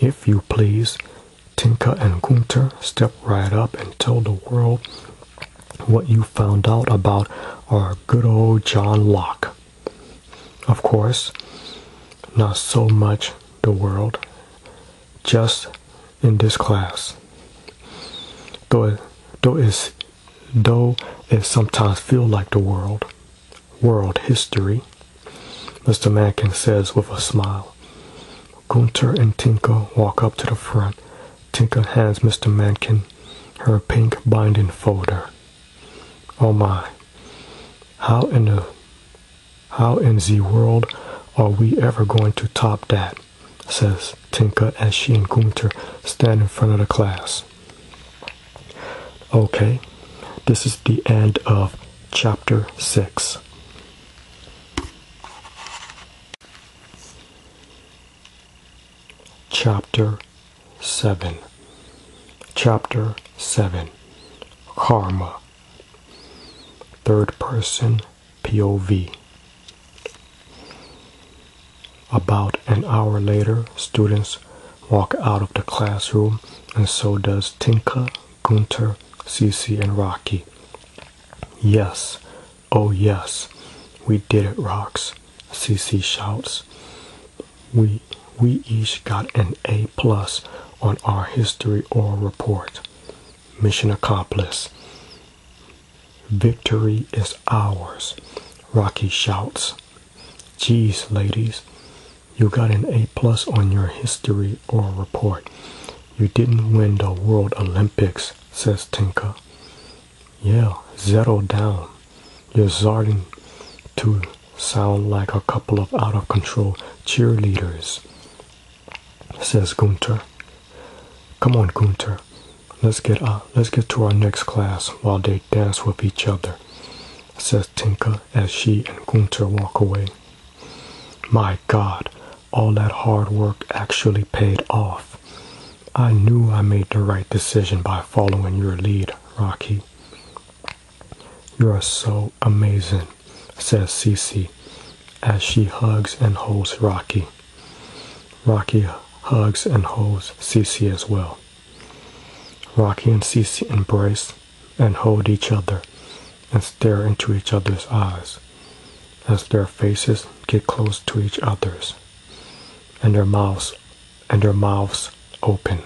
If you please, Tinka and Gunter step right up and tell the world what you found out about our good old John Locke. Of course, not so much the world, just in this class. Though it sometimes feels like the world history, Mr. Mencken says with a smile. Gunter and Tinka walk up to the front. Tinka hands Mr. Mencken her pink binding folder. Oh my, how in the world are we ever going to top that, says Tinka as she and Gunter stand in front of the class. Okay, this is the end of Chapter 6. Chapter 7. Chapter 7. Karma. Third person POV. About an hour later, students walk out of the classroom, and so does Tinka, Gunter, Cece, and Rocky. Yes, oh yes, we did it, Rocks, Cece shouts. We each got an A+ on our history oral report. Mission accomplished. Victory is ours, Rocky shouts. Geez, ladies, you got an A+ on your history oral report. You didn't win the World Olympics, says Tinka. Yeah, settle down. You're starting to sound like a couple of out-of-control cheerleaders, says Gunter. Come on, Gunter. Let's get to our next class while they dance with each other, says Tinka as she and Gunter walk away. My God, all that hard work actually paid off. I knew I made the right decision by following your lead, Rocky. You're so amazing, says Cece as she hugs and holds Rocky. Rocky hugs and holds Cece as well. Rocky and Cece embrace and hold each other and stare into each other's eyes as their faces get close to each other's and their mouths open.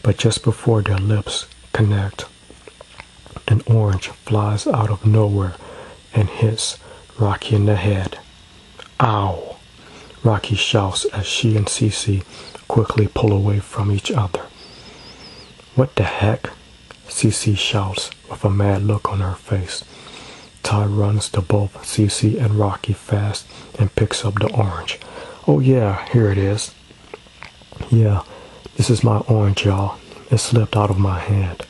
But just before their lips connect, an orange flies out of nowhere and hits Rocky in the head. Ow! Rocky shouts as she and Cece quickly pull away from each other. What the heck? Cece shouts with a mad look on her face. Ty runs to both Cece and Rocky fast and picks up the orange. Oh yeah, here it is. Yeah, this is my orange, y'all. It slipped out of my hand.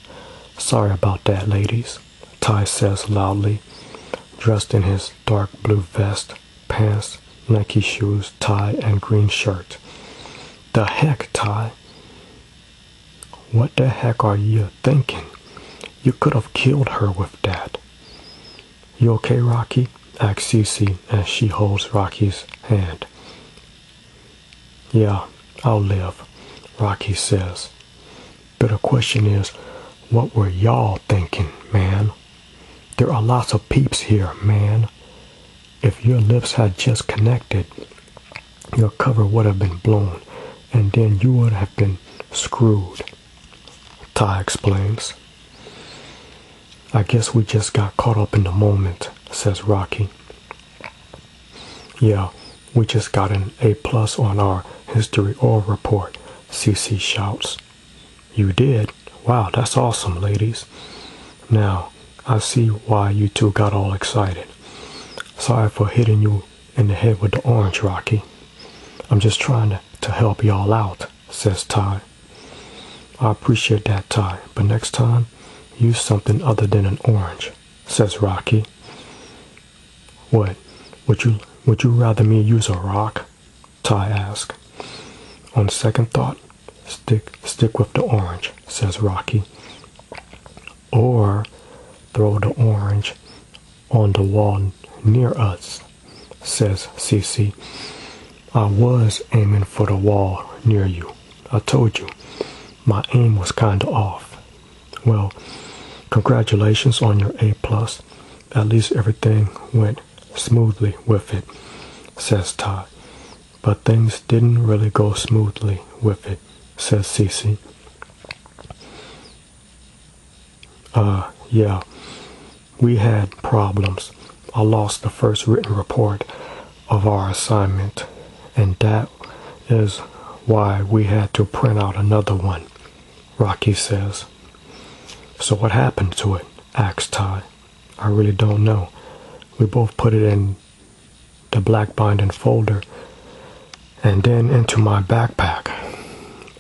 Sorry about that, ladies, Ty says loudly, dressed in his dark blue vest, pants, Nike shoes, tie, and green shirt. The heck, Ty? What the heck are you thinking? You could have killed her with that. You okay, Rocky? Asks Cece as she holds Rocky's hand. Yeah, I'll live, Rocky says. But the question is, what were y'all thinking, man? There are lots of peeps here, man. If your lips had just connected, your cover would have been blown, and then you would have been screwed, Ty explains. I guess we just got caught up in the moment, says Rocky. Yeah, we just got an A+ on our history oral report, Cece shouts. You did? Wow, that's awesome, ladies. Now, I see why you two got all excited. Sorry for hitting you in the head with the orange, Rocky. I'm just trying to help y'all out, says Ty. I appreciate that, Ty, but next time, use something other than an orange, says Rocky. What? Would you rather me use a rock? Ty asks. On second thought, stick with the orange, says Rocky. Or throw the orange on the wall near us, says Cece. I was aiming for the wall near you. I told you, my aim was kinda off. Well, congratulations on your A+. At least everything went smoothly with it, says Ty. But things didn't really go smoothly with it, says Cece. Yeah, we had problems. I lost the first written report of our assignment, and that is why we had to print out another one, Rocky says. So what happened to it? Asks Ty. I really don't know. We both put it in the black binding folder and then into my backpack.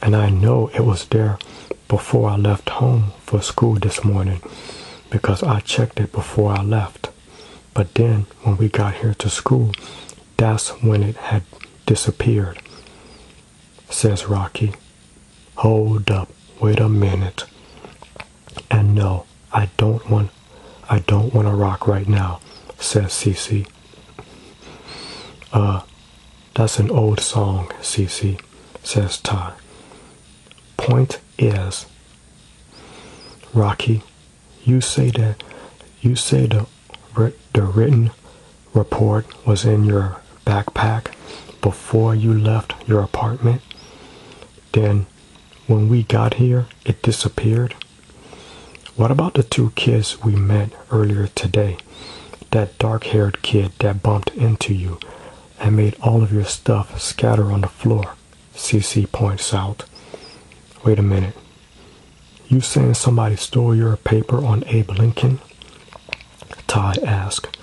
And I know it was there before I left home for school this morning because I checked it before I left. But then when we got here to school, that's when it had disappeared, says Rocky. Hold up, wait a minute. And no, I don't want a rock right now, says Cece. That's an old song, Cece, says Ty. Point is, Rocky, you say the written report was in your backpack before you left your apartment. Then when we got here, it disappeared. What about the two kids we met earlier today? That dark-haired kid that bumped into you and made all of your stuff scatter on the floor, Cece points out. Wait a minute. You saying somebody stole your paper on Abe Lincoln? Ty asked.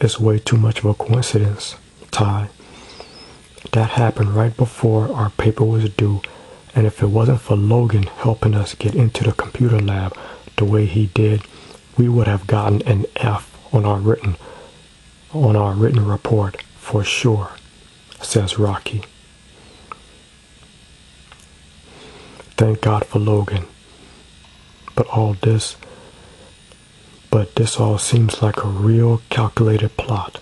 It's way too much of a coincidence, Ty. That happened right before our paper was due, and if it wasn't for Logan helping us get into the computer lab the way he did, we would have gotten an F on our written report for sure, says Rocky. Thank God for Logan. But this all seems like a real calculated plot,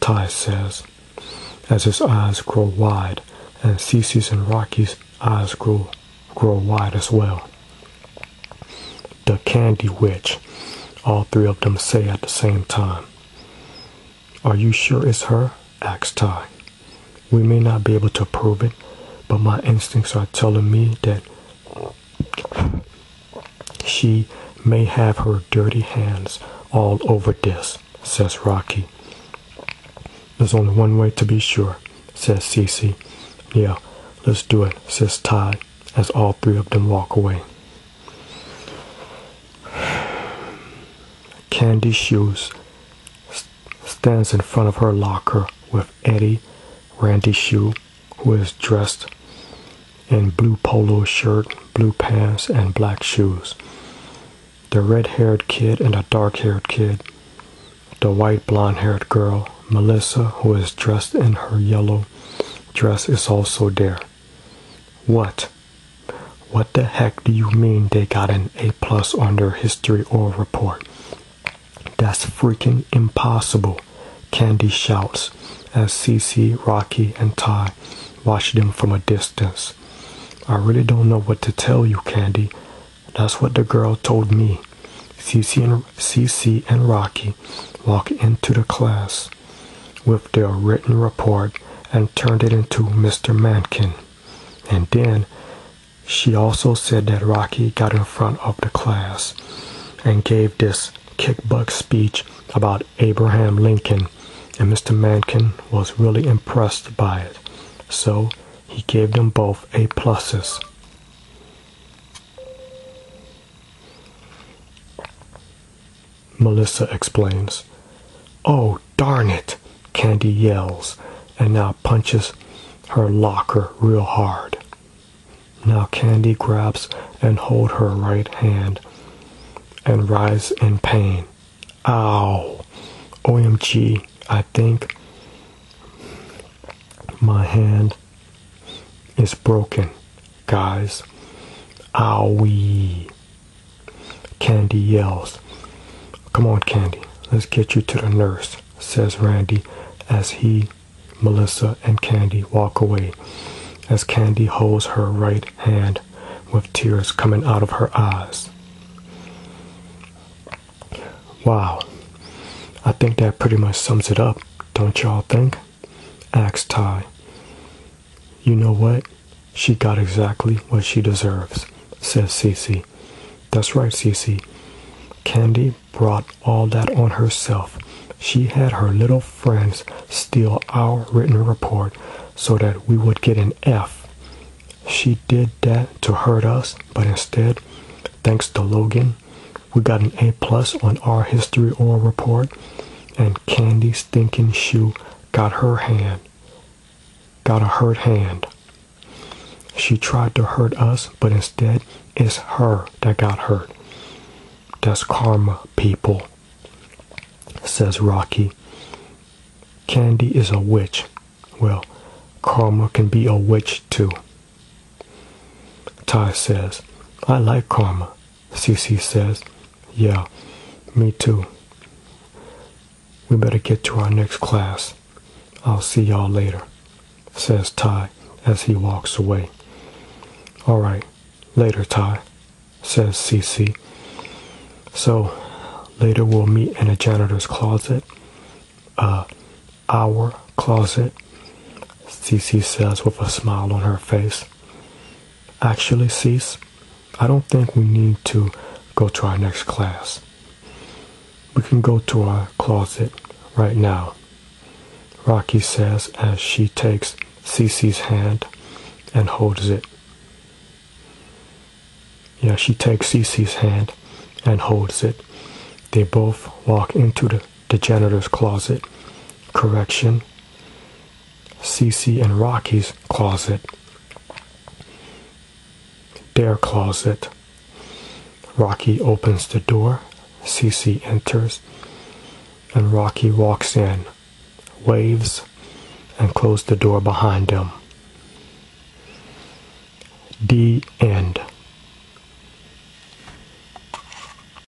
Ty says, as his eyes grow wide, and Cece's and Rocky's eyes grow wide as well. The Candy Witch, all three of them say at the same time. Are you sure it's her? Asks Ty. We may not be able to prove it, but my instincts are telling me that she may have her dirty hands all over this, says Rocky. There's only one way to be sure, says Cece. Yeah, let's do it, says Ty, as all three of them walk away. Candy Shoes stands in front of her locker with Eddie, Randy Shoe, who is dressed in blue polo shirt, blue pants, and black shoes. The red-haired kid and the dark-haired kid. The white blonde-haired girl, Melissa, who is dressed in her yellow dress, is also there. What the heck do you mean they got an A+ on their history oral report? That's freaking impossible, Candy shouts as Cece, Rocky, and Ty watch them from a distance. I really don't know what to tell you, Candy. That's what the girl told me. Cece and Rocky walk into the class with their written report and turned it into Mr. Mankin. And then she also said that Rocky got in front of the class and gave this kick-butt speech about Abraham Lincoln, and Mr. Mankin was really impressed by it. So he gave them both A+. Melissa explains. Oh, darn it, Candy yells, and now punches her locker real hard. Now Candy grabs and holds her right hand and writhes in pain. Ow! OMG, I think my hand is broken, guys. Owie! Candy yells. Come on, Candy, let's get you to the nurse, says Randy as he, Melissa, and Candy walk away, as Candy holds her right hand with tears coming out of her eyes. Wow, I think that pretty much sums it up, don't y'all think? Asks Ty. You know what? She got exactly what she deserves, says Cece. That's right, Cece. Candy brought all that on herself. She had her little friends steal our written report so that we would get an F. She did that to hurt us, but instead, thanks to Logan, we got an A+ on our history oral report, and Candy's stinking shoe got a hurt hand. She tried to hurt us, but instead, it's her that got hurt. That's karma, people, says Rocky. Candy is a witch. Well, karma can be a witch too. Ty says, I like karma. Cece says, yeah, me too. We better get to our next class. I'll see y'all later, says Ty as he walks away. All right, later, Ty, says Cece. So, later we'll meet in a janitor's closet. Our closet, Cece says with a smile on her face. Actually, Cece, I don't think we need to go to our next class. We can go to our closet right now, Rocky says as she takes Cece's hand and holds it. Yeah, she takes Cece's hand and holds it. They both walk into the janitor's closet. Correction, Cece and Rocky's closet. Their closet. Rocky opens the door. Cece enters, and Rocky walks in, waves, and closes the door behind them. The end.